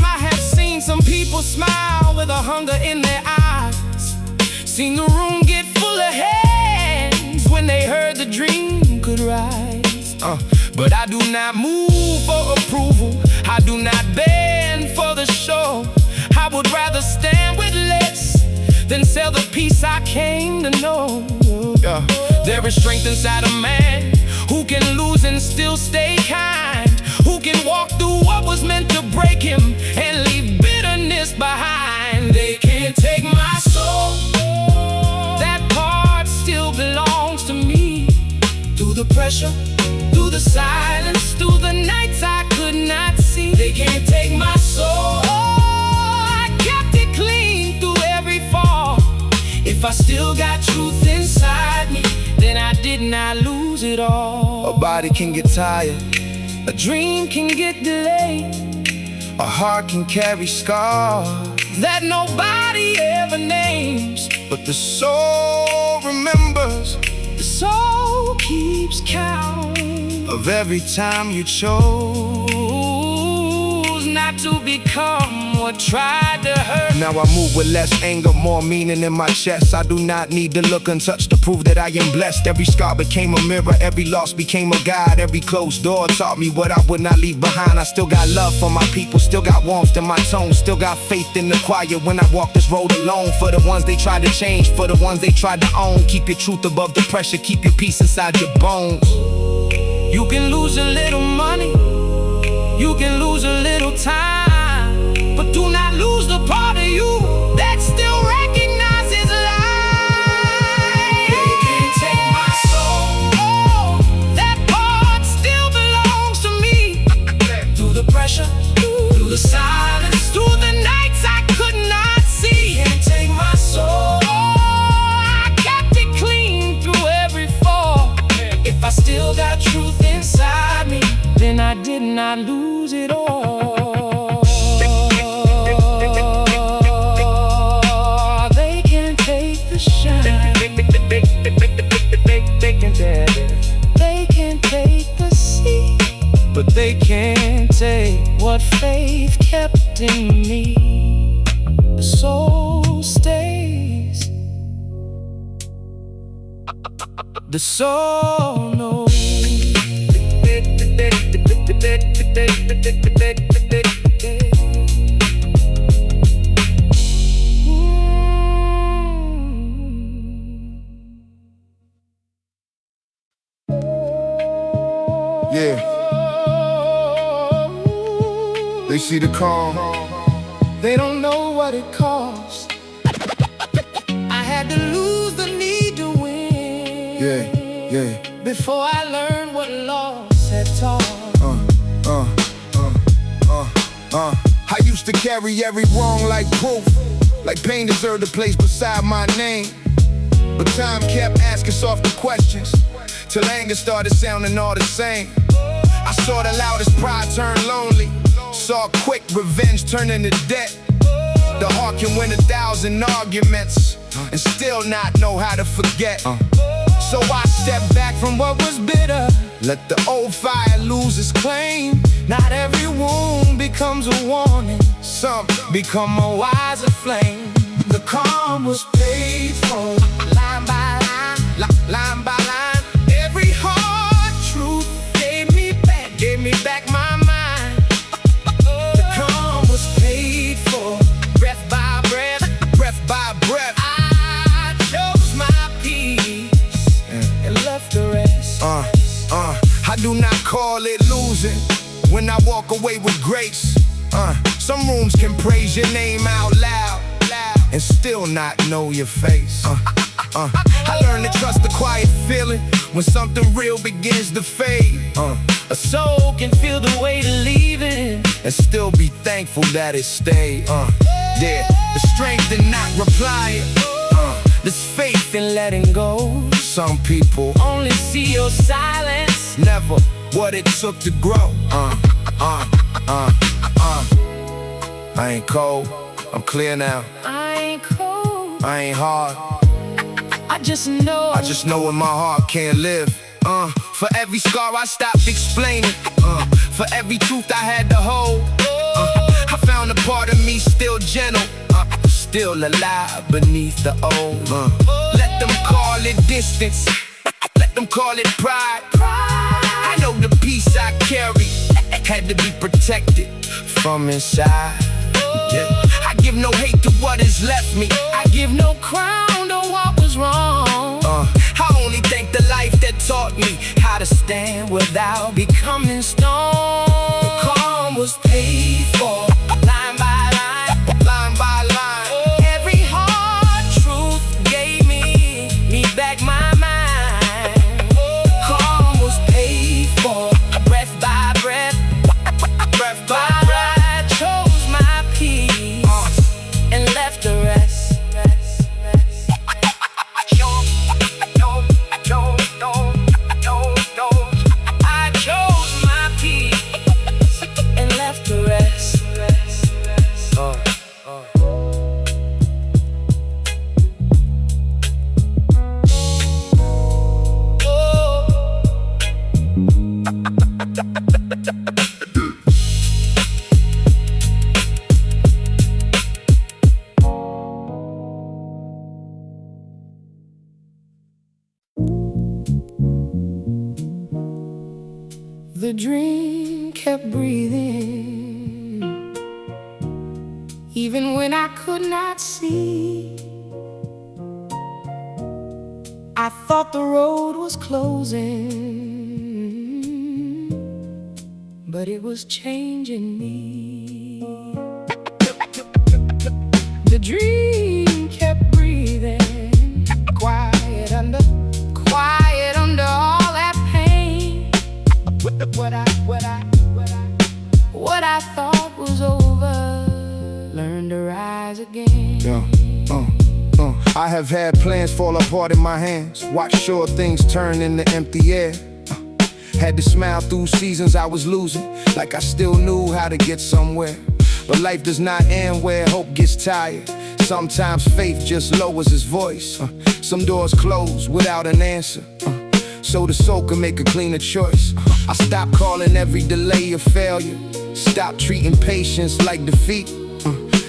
I have seen some people smile with a hunger in their eyes. Seen the room get full of hands when they heard the dream could rise. But I do not move for approval. I do not bend for the show. I would rather stand with less than sell the peace I came to know. There is strength inside a man who can lose and still stay kind, who can walk through what was meant to break him and leave bitterness behind. They can't take my soul. That part still belongs to me. Through the pressure, through the silence, through the nights I could not see. They can't take my soul. I kept it clean through every fall. If I still got truth inside me, then I did not lose it all. a body can get tired, A dream can get delayed, a heart can carry scars that nobody ever names, but the soul remembers the soul keeps count of every time you chose not to become what tried to hurt. Now I move with less anger, more meaning in my chest. I do not need to look and touch to prove that I am blessed. Every scar became a mirror, every loss became a guide. Every closed door taught me what I would not leave behind. I still got love for my people, still got warmth in my tone, still got faith in the choir when I walk this road alone. For the ones they tried to change, for the ones they tried to own. Keep your truth above the pressure, keep your peace inside your bones. You can lose a little money, you can lose a little time, but do not lose the part of you that still recognizes life. They can't take my soul. Oh, that part still belongs to me. Through the pressure, through the silence, through the nights I could not see. Can't take my soul. I kept it clean through every fall. If I still got truth inside me, then I did not lose it all. They can't take the shine. They can't take the sea, but they can't take what faith kept in me. The soul stays. The soul knows. Yeah. They see the calm, They don't know what it costs. I had to lose the need to win. yeah. Before I learned what loss had taught. I used to carry every wrong like proof, like pain deserved a place beside my name. But time kept asking softer questions, till anger started sounding all the same. I saw the loudest pride turn lonely, saw quick revenge turn into debt. The heart can win 1,000 arguments and still not know how to forget. So I stepped back from what was bitter. Let the old fire lose its claim. Not every wound becomes a warning. Some become a wiser flame. The calm was paid for, line by line, line by line. Every hard truth gave me back my mind. The calm was paid for, breath by breath, breath by breath. I chose my peace and left the rest. I do not call it losing when I walk away with grace. Some rooms can praise your name out loud and still not know your face. I learned to trust the quiet feeling when something real begins to fade. A soul can feel the weight of leaving and still be thankful that it stayed. Yeah, the strength in not replying. There's faith in letting go. Some people only see your silence, never what it took to grow. I ain't cold, I'm clear now. I ain't cold, I ain't hard, I just know in my heart can't live. For every scar I stopped explaining, for every truth I had to hold, I found a part of me still gentle, still alive beneath the old. Let them call it distance, let them call it pride. I know the peace I carry had to be protected from inside. I give no hate to what has left me. I give no crown to what was wrong. I only thank the life that taught me how to stand without becoming stone. The calm was paid for, line by line, line by line. Every hard truth gave me back my mind. Calm was paid for, breath by breath, breath by breath. I chose my peace and left the rest. I chose my peace and left the rest. The dream kept breathing, even when I could not see. I thought the road was closing, but it was changing me. The dream kept breathing, quiet under all that pain. What I thought was over learned to rise again. I have had plans fall apart in my hands, watched sure things turn into empty air. Had to smile through seasons I was losing, like I still knew how to get somewhere. But life does not end where hope gets tired. Sometimes faith just lowers its voice. Some doors close without an answer, so the soul can make a cleaner choice. I stopped calling every delay a failure, stopped treating patience like defeat.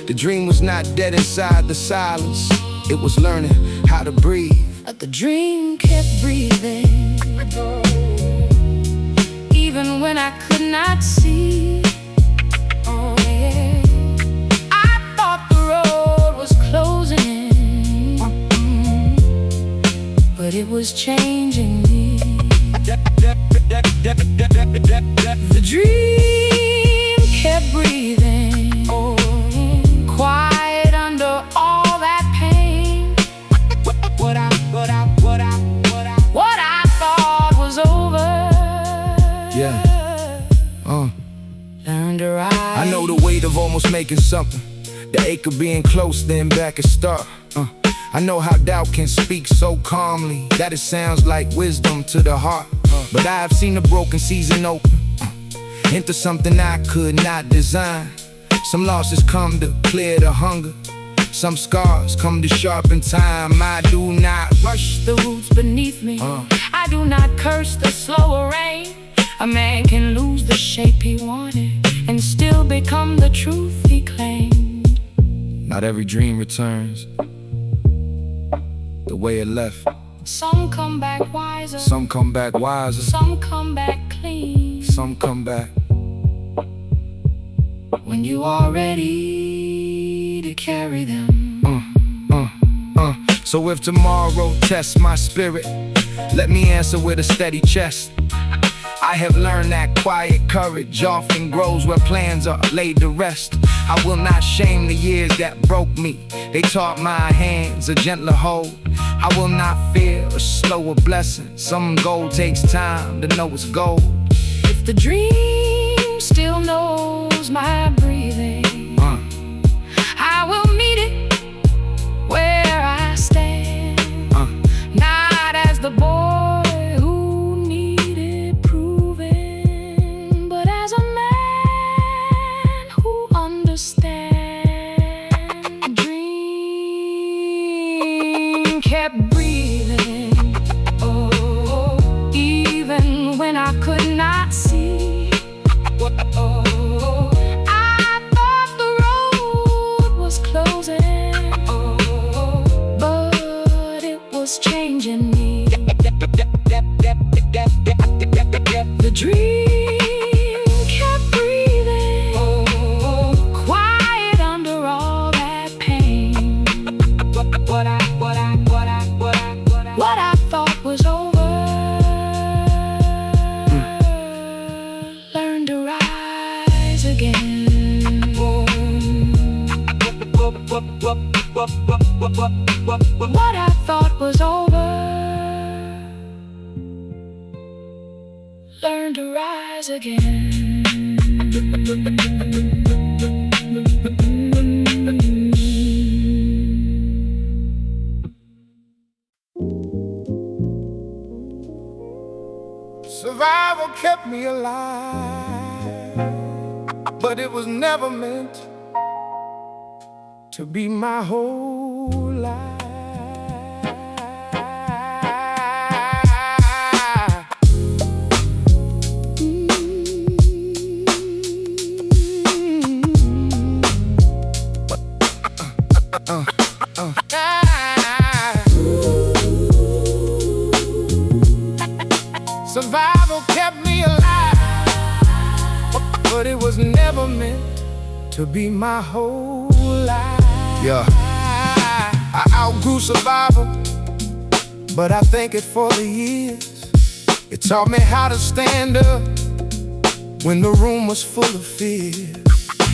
The dream was not dead inside the silence, it was learning how to breathe. The dream kept breathing, even when I could not see. Oh yeah, I thought the road was closing, but it was changing me. The dream kept breathing, quiet under all that pain. What I thought was over, learned to rise. I know the weight of almost making something, the ache of being close, then back at start. I know how doubt can speak so calmly that it sounds like wisdom to the heart. But I have seen a broken season open into something I could not design. Some losses come to clear the hunger, Some scars come to sharpen time. I do not rush the roots beneath me. I do not curse the slower rain. A man can lose the shape he wanted and still become the truth he claimed. Not every dream returns the way it left. Some come back wiser. Some come back wiser. Some come back clean. Some come back when you are ready to carry them. So if tomorrow tests my spirit, let me answer with a steady chest. I have learned that quiet courage often grows where plans are laid to rest. I will not shame the years that broke me. They taught my hands a gentler hold. I will not fear a slower blessing. Some gold takes time to know it's gold. If the dream still knows my breathing, I will meet it where I stand. Not as the boy who needed proving, but as a man who understands. Dream kept breathing, oh, even when I could not see. I thought the road was closing, but it was changing me. The dream kept breathing, quiet under all that pain. What I thought was over learned to rise again. What I thought was over learned to rise again. Survival kept me alive, but it was never meant to be my whole life. Survival kept me alive, but it was never meant to be my whole life. Yeah. I outgrew survival, but I thank it for the years. It taught me how to stand up when the room was full of fear.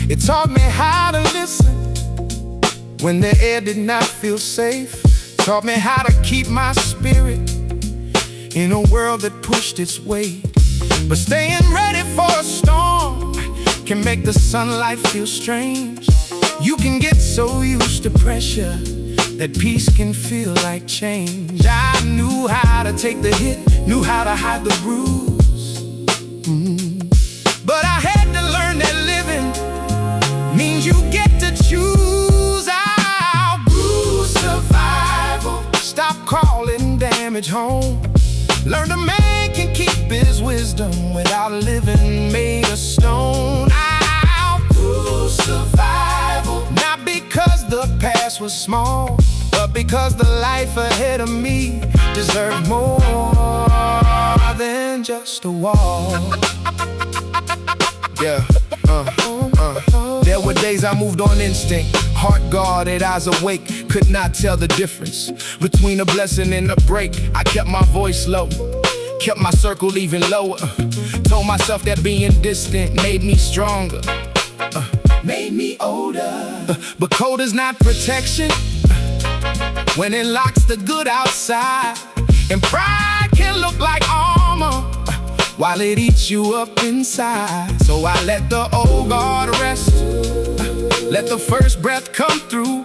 It taught me how to listen when the air did not feel safe. Taught me how to keep my spirit in a world that pushed its weight. But staying ready for a storm can make the sunlight feel strange. You can get so used to pressure that peace can feel like change. I knew how to take the hit, knew how to hide the bruise. But I had to learn that living means you get to choose. I outgrew survival, stop calling damage home. Learn a man can keep his wisdom without living made of stone. I outgrew survival, not because the past was small, but because the life ahead of me deserved more than just a wall. Yeah. There were days I moved on instinct, heart guarded, eyes awake, could not tell the difference between a blessing and a break. I kept my voice low, kept my circle even lower. Told myself that being distant made me stronger, made me older. But cold is not protection when it locks the good outside, and pride can look like armor while it eats you up inside. So I let the old guard rest, let the first breath come through.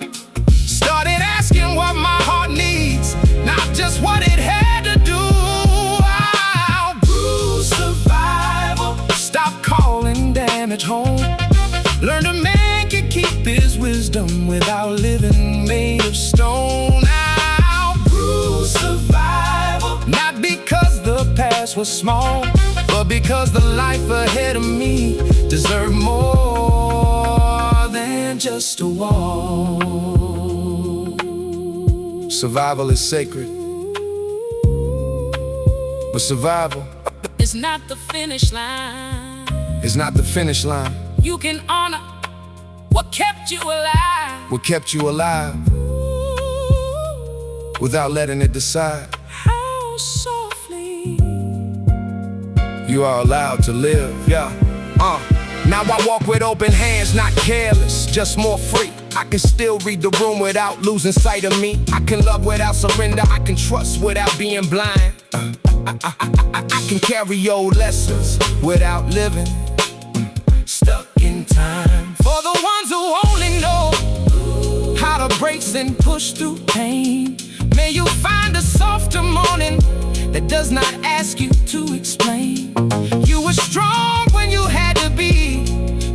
Started asking what my heart needs, not just what it had to do. I outgrew survival, stop calling damage home. Learned a man can keep his wisdom without living. Made of stone, I outgrew survival. Not because the past was small, but because the life ahead of me deserved more than just a wall. Survival is sacred, but survival It's not the finish line. is not the finish line. You can honor what kept you alive. What kept you alive without letting it decide. How softly You are allowed to live, yeah. Now I walk with open hands, not careless, just more free. I can still read the room without losing sight of me. I can love without surrender, I can trust without being blind. I can carry old lessons without living stuck in time. For the ones who only know how to brace and push through pain, may you find a softer morning that does not ask you to explain. You were strong when you had to be,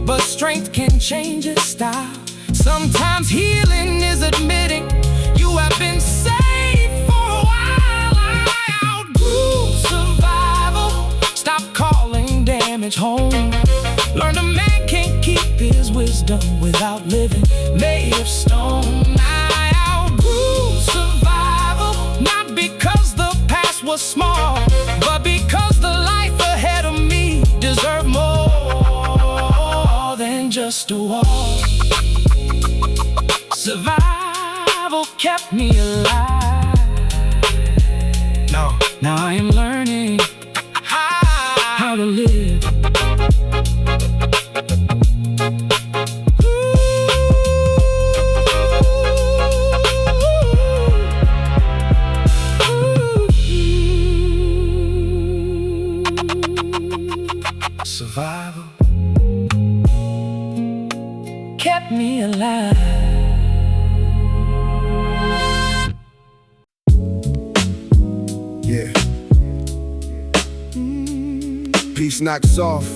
but strength can change its style. Sometimes healing is admitting you have been saved for a while. I outgrew survival. Stop calling damage home. Learned a man can't keep his wisdom without living. Made of stone, I outgrew survival. Not because the past was small, but because the life ahead of me deserved more than just a wall. Survival kept me alive. Now I am learning how to live. Survival kept me alive. Yeah. Peace knocks off.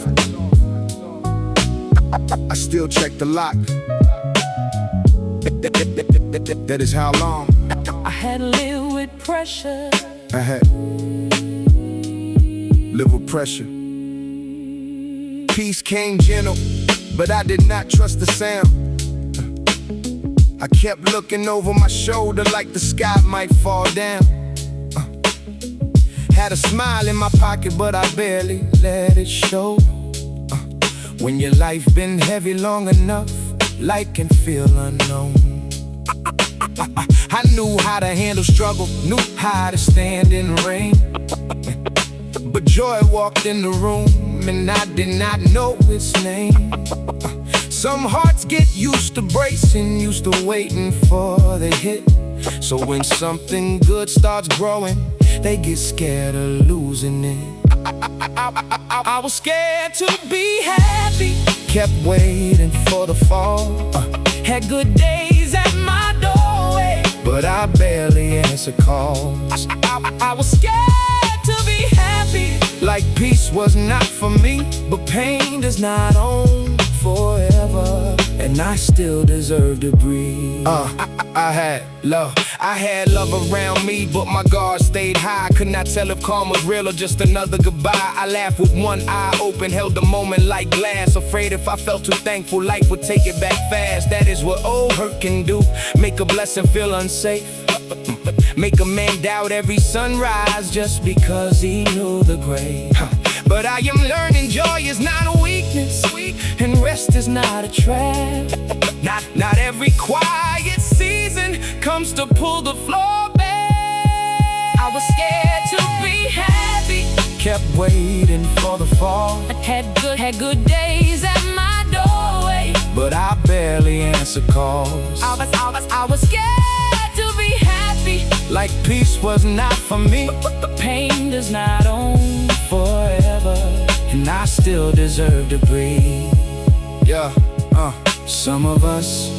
I still check the lock. That is how long I had to live with pressure. I had live with pressure. Peace came gentle, but I did not trust the sound. I kept looking over my shoulder like the sky might fall down. Had a smile in my pocket, but I barely let it show. When your life been heavy long enough, life can feel unknown. I knew how to handle struggle, knew how to stand in rain. But joy walked in the room and I did not know its name. Some hearts get used to bracing, used to waiting for the hit. So when something good starts growing, they get scared of losing it. I was scared to be happy, kept waiting for the fall. Had good days at my doorway, but I barely answered calls. I was scared to be happy, like peace was not for me. But pain does not own forever, and I still deserve to breathe. I had love around me, but my guard stayed high. Could not tell if calm was real or just another goodbye. I laughed with one eye open, held the moment like glass. Afraid if I felt too thankful, life would take it back fast. That is what old hurt can do, make a blessing feel unsafe. Make a man doubt every sunrise just because he knew the grave. But I am learning joy is not a weakness, and rest is not a trap. Not every quiet season comes to pull the floor back. I was scared to be happy, kept waiting for the fall. I had good days at my doorway, but I barely answered calls. I was scared to be happy, like peace was not for me. But pain does not own forever, and I still deserve to breathe. Yeah, some of us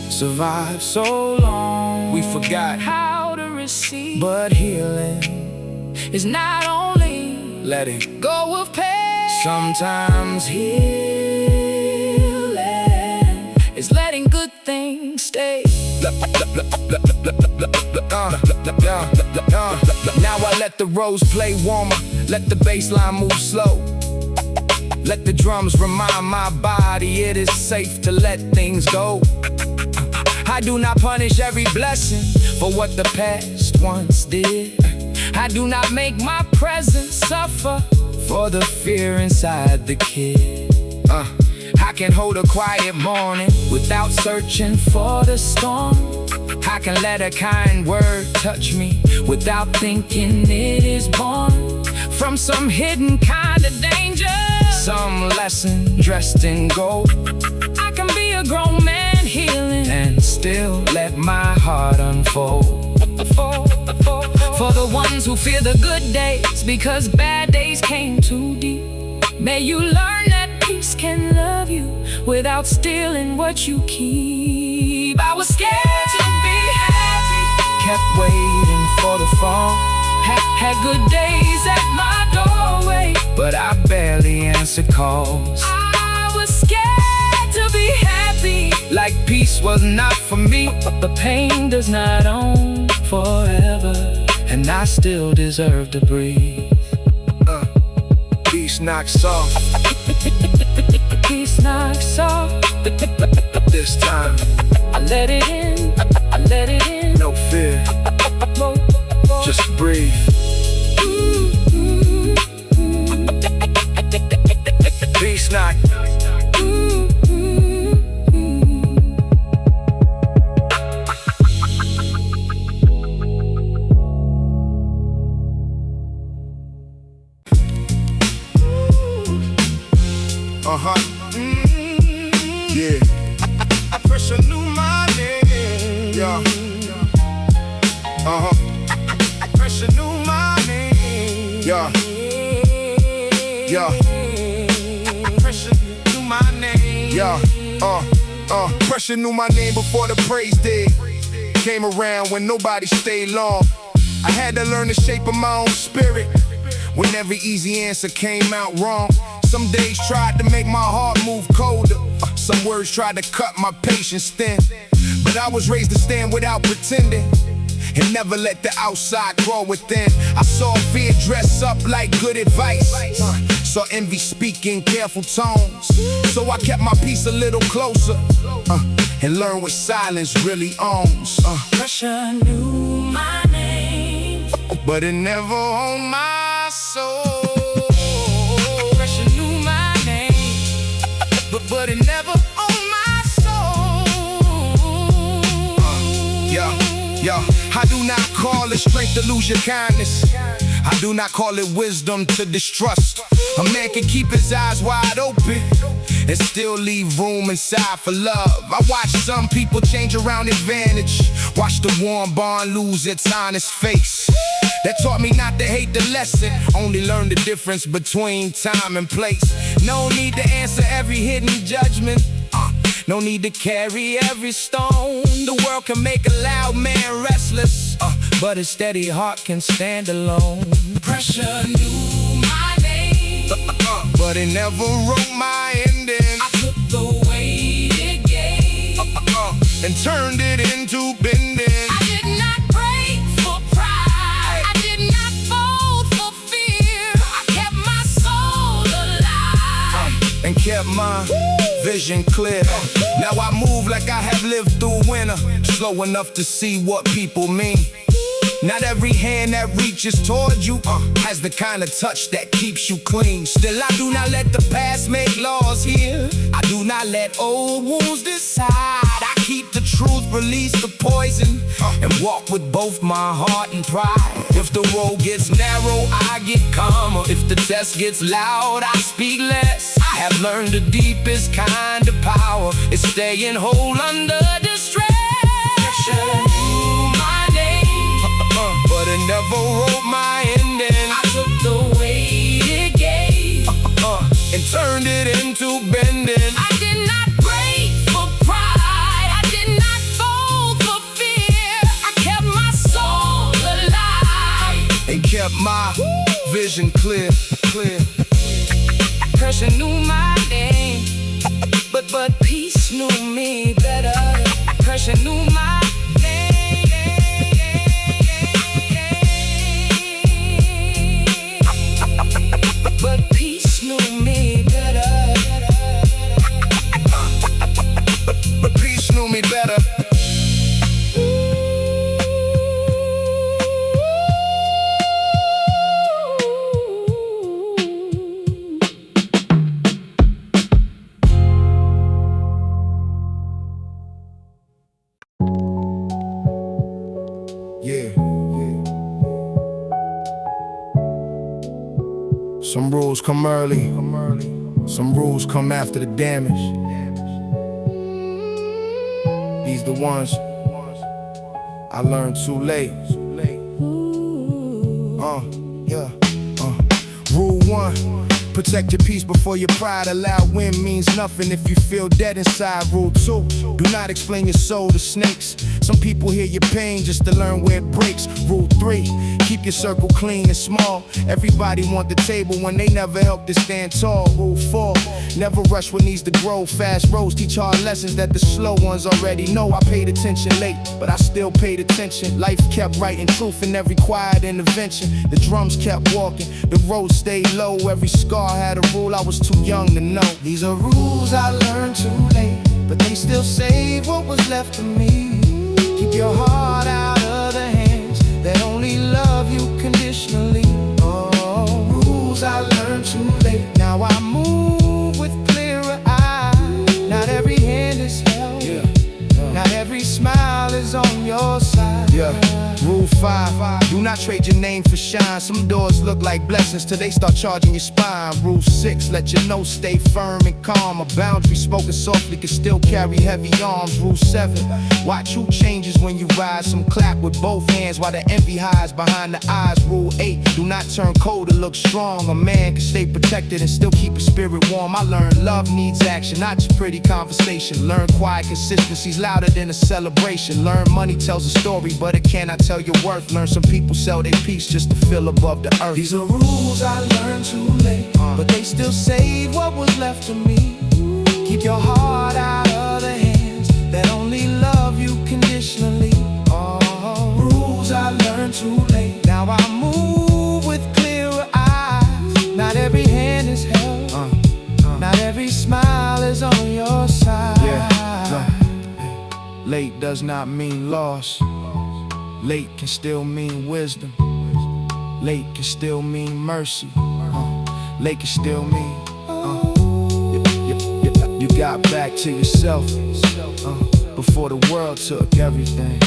survived so long we forgot how to receive. But healing is not only letting go of pain. Sometimes healing is letting good stay. Now I let the rose play warmer, let the bass line move slow. Let the drums remind my body it is safe to let things go. I do not punish every blessing for what the past once did. I do not make my present suffer for the fear inside the kid. I can hold a quiet morning without searching for the storm. I can let a kind word touch me without thinking it is born from some hidden kind of danger, some lesson dressed in gold. I can be a grown man healing and still let my heart unfold. For the ones who fear the good days because bad days came too deep, may you learn that peace can love you without stealing what you keep. I was scared to be happy, kept waiting for the fall. Had good days at my doorway, but I barely answered calls. I was scared to be happy, like peace was not for me. The pain does not own forever, and I still deserve to breathe. Peace knocks off. Peace knocks off. This time I let it in, I let it in. no fear, just breathe. Peace knock. Yeah. I pressure knew my name. Yeah. I pressure knew my name. Yeah. Yeah. Pressure knew my name. Yeah. Pressure knew my name before the praise did. Came around when nobody stayed long. I had to learn the shape of my own spirit when every easy answer came out wrong. Some days tried to make my heart move colder. Some words tried to cut my patience thin. But I was raised to stand without pretending and never let the outside grow within. I saw fear dress up like good advice. Saw envy speak in careful tones. So I kept my peace a little closer and learned what silence really owns. Pressure knew my name, but it never owned my soul. But it never owned my soul. I do not call it strength to lose your kindness. I do not call it wisdom to distrust. A man can keep his eyes wide open and still leave room inside for love. I watch some people change around advantage, watch the warm bond lose its honest face. That taught me not to hate the lesson, only learn the difference between time and place. No need to answer every hidden judgment, no need to carry every stone. The world can make a loud man restless, but a steady heart can stand alone. pressure knew my name, but it never wrote my ending. I took the weight it gave and turned it into bending. I did not break for pride, I did not fold for fear. I kept my soul alive and kept my vision clear. Now I move like I have lived through winter, slow enough to see what people mean. Not every hand that reaches toward you has the kind of touch that keeps you clean. Still I do not let the past make laws here. I do not let old wounds decide. I keep the truth, release the poison, and walk with both my heart and pride. If the road gets narrow, I get calmer. If the test gets loud, I speak less. I have learned the deepest kind of power is staying whole under distress. my name, but it never wrote my ending. I took the weight it gave and turned it into bending. I did not break for pride, I did not fold for fear. I kept my soul alive and kept my vision clear. Pressure knew my name, but peace knew me better. Pressure knew knew me better. Yeah. Some rules come early, some rules come after the damage. These the ones I learned too late. Rule 1, protect your peace before your pride. A loud wind means nothing if you feel dead inside. Rule 2, do not explain your soul to snakes. Some people hear your pain just to learn where it breaks. Rule 3, keep your circle clean and small. Everybody want the table when they never helped to stand tall. Rule 4, never rush what needs to grow. Fast roads teach hard lessons that the slow ones already know. I paid attention late, but I still paid attention. Life kept writing truth in every quiet intervention. The drums kept walking, the road stayed low. Every scar had a rule I was too young to know. These are rules I learned too late, but they still save what was left of me. Keep your heart out of the hands that only love you conditionally. Oh, rules I learned too late. Now I move with clearer eyes. Not every hand is held, not every smile is on your side. Rule 5, do not trade your name for shine. Some doors look like blessings till they start charging your spine. Rule 6, let your nose stay firm and calm. A boundary spoken softly can still carry heavy arms. Rule 7, watch who changes when you rise. Some clap with both hands while the envy hides behind the eyes. Rule 8, do not turn cold to look strong. A man can stay protected and still keep his spirit warm. I learned love needs action, not just pretty conversation. Learn quiet consistency's louder than a celebration. Learn money tells a story, but it cannot tell your worth. Learn some people sell their peace just to feel above the earth. These are rules I learned too late, but they still save what was left of me. Keep your heart out of the hands that only love you conditionally. Oh, rules I learned too late. Now I move with clearer eyes. Not every hand is held, not every smile is on your side. Late does not mean loss. Late can still mean wisdom. Late can still mean mercy. Late can still mean you got back to yourself before the world took everything.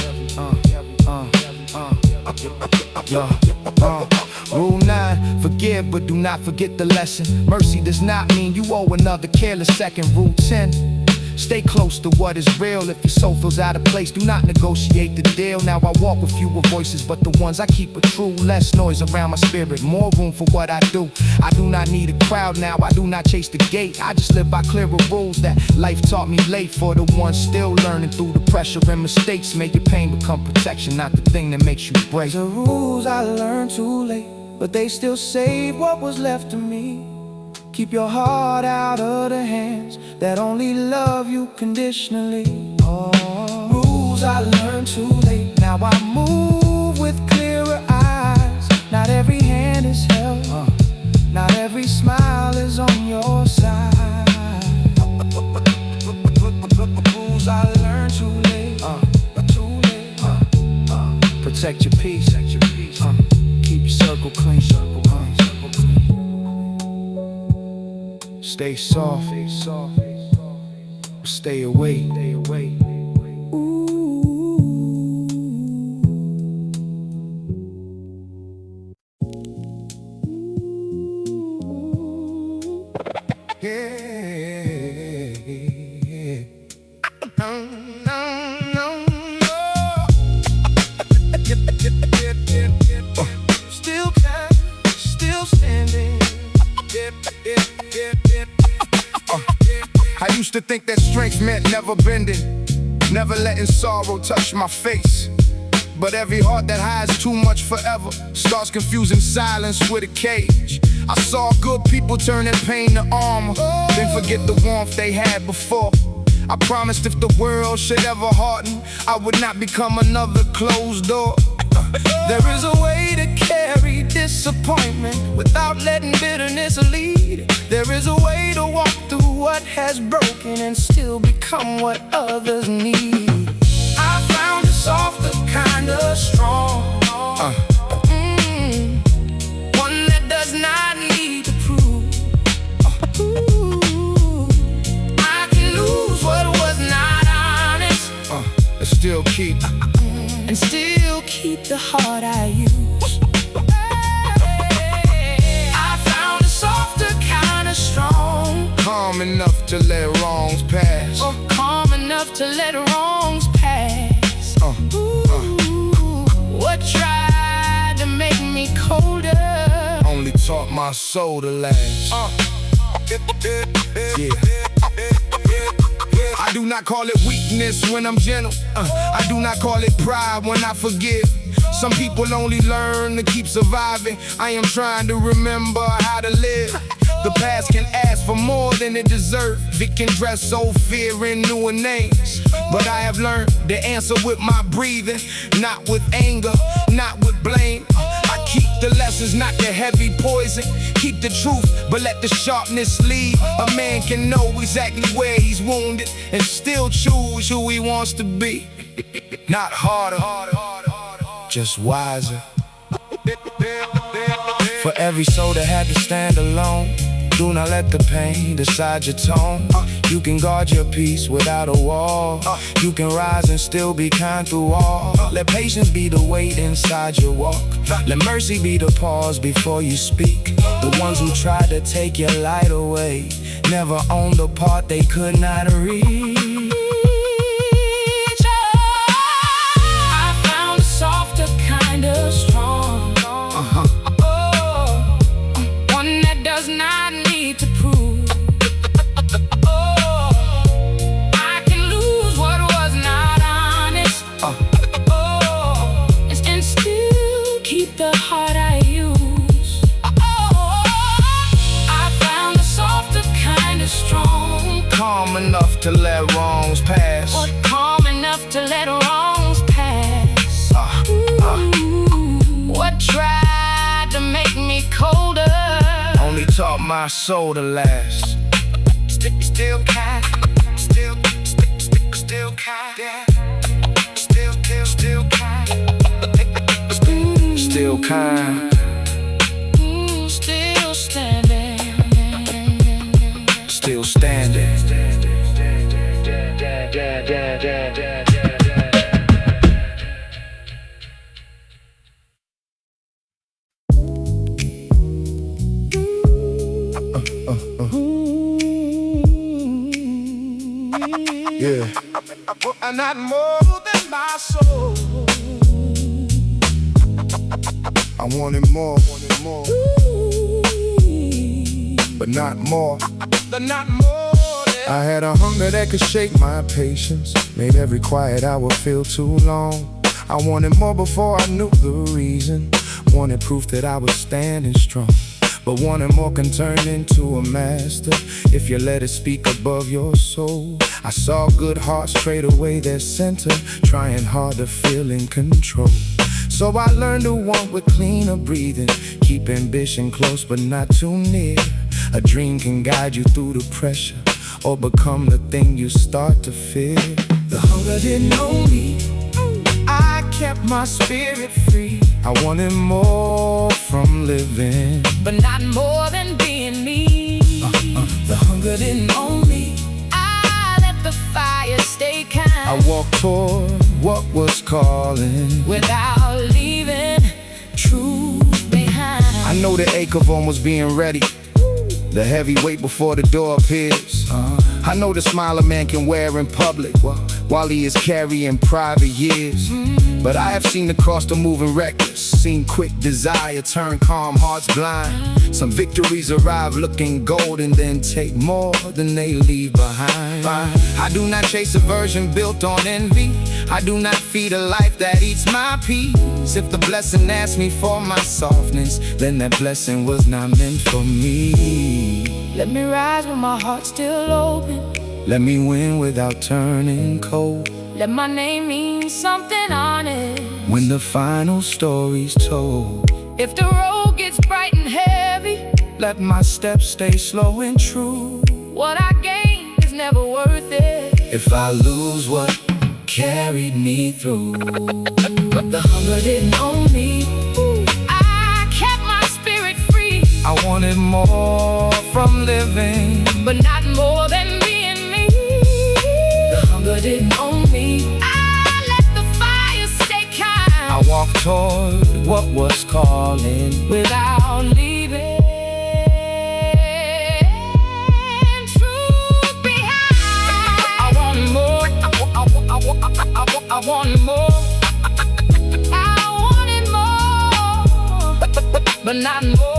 Rule 9, forgive but do not forget the lesson. Mercy does not mean you owe another careless second. Rule 10, stay close to what is real. If your soul feels out of place, do not negotiate the deal. Now I walk with fewer voices, but the ones I keep are true. Less noise around my spirit, more room for what I do. I do not need a crowd now, I do not chase the gate. I just live by clearer rules that life taught me late. For the ones still learning through the pressure and mistakes, make your pain become protection, not the thing that makes you break. The rules I learned too late, but they still save what was left of me. Keep your heart out of the hands that only love you conditionally. Oh, rules I learned too late. Now I move with clearer eyes. Not every hand is held, not every smile is on your side. Rules I learned too late. Protect your peace. Keep your circle clean. Stay soft, stay awake. Still standing. I used to think that strength meant never bending, never letting sorrow touch my face. But every heart that hides too much forever starts confusing silence with a cage. I saw good people turning pain to armor, then forget the warmth they had before. I promised if the world should ever harden, I would not become another closed door. There is a way to carry disappointment without letting bitterness lead. There is a way to walk through what has broken and still become what others need. still keep the heart I use. I found a softer kind of strong, calm enough to let wrongs pass. calm enough to let wrongs pass. What tried to make me colder Only taught my soul to last. Yeah. I do not call it weakness when I'm gentle. I do not call it pride when I forgive. Some people only learn to keep surviving. I am trying to remember how to live. The past can ask for more than it deserves. It can dress old fear in newer names. But I have learned the answer with my breathing, not with anger, not with blame. I keep the lessons, not the heavy poison. Keep the truth, but let the sharpness lead. A man can know exactly where he's wounded and still choose who he wants to be. Not harder, just wiser. For every soul that had to stand alone, do not let the pain decide your tone. You can guard your peace without a wall. You can rise and still be kind through all. Let patience be the weight inside your walk. Let mercy be the pause before you speak. The ones who tried to take your light away never owned the part they could not reach. I found a softer kind of strong, one that does not need to prove. I can lose what was not honest, and still keep the heart I use. I found a softer kind of strong, Calm enough to let wrongs pass. calm enough to let wrongs pass. What tried to make me colder Only taught my soul to last. still kind, still kind, still kind, Still kind, still standing, still standing. Yeah. and not more than my soul. I wanted more, but not more. But not more than I had a hunger that could shake my patience, made every quiet hour feel too long. I wanted more before I knew the reason, wanted proof that I was standing strong. But wanting more can turn into a master if you let it speak above your soul. I saw good hearts trade away their center, trying hard to feel in control. So I learned to want with cleaner breathing, keep ambition close but not too near. A dream can guide you through the pressure, or become the thing you start to fear. the hunger didn't know me. I kept my spirit free, I wanted more from living, but not more than being me. The hunger didn't own me. I let the fire stay kind. I walked toward what was calling, without leaving truth behind. I know the ache of almost being ready, the heavy weight before the door appears. I know the smile a man can wear in public while he is carrying private years. But I have seen the cost of moving reckless, seen quick desire turn calm hearts blind. Some victories arrive looking golden, then take more than they leave behind. I do not chase a version built on envy. I do not feed a life that eats my peace. If the blessing asked me for my softness, then that blessing was not meant for me. Let me rise with my heart still open. Let me win without turning cold. Let my name mean something honest when the final story's told. If the road gets bright and heavy, let my steps stay slow and true. what I gain is never worth it if I lose what carried me through. The hunger didn't own me. I kept my spirit free. I wanted more from living, but not more than being me. The hunger didn't own me. I walk toward what was calling without leaving. Truth behind, I want more. I want more. I wanted more, but not more.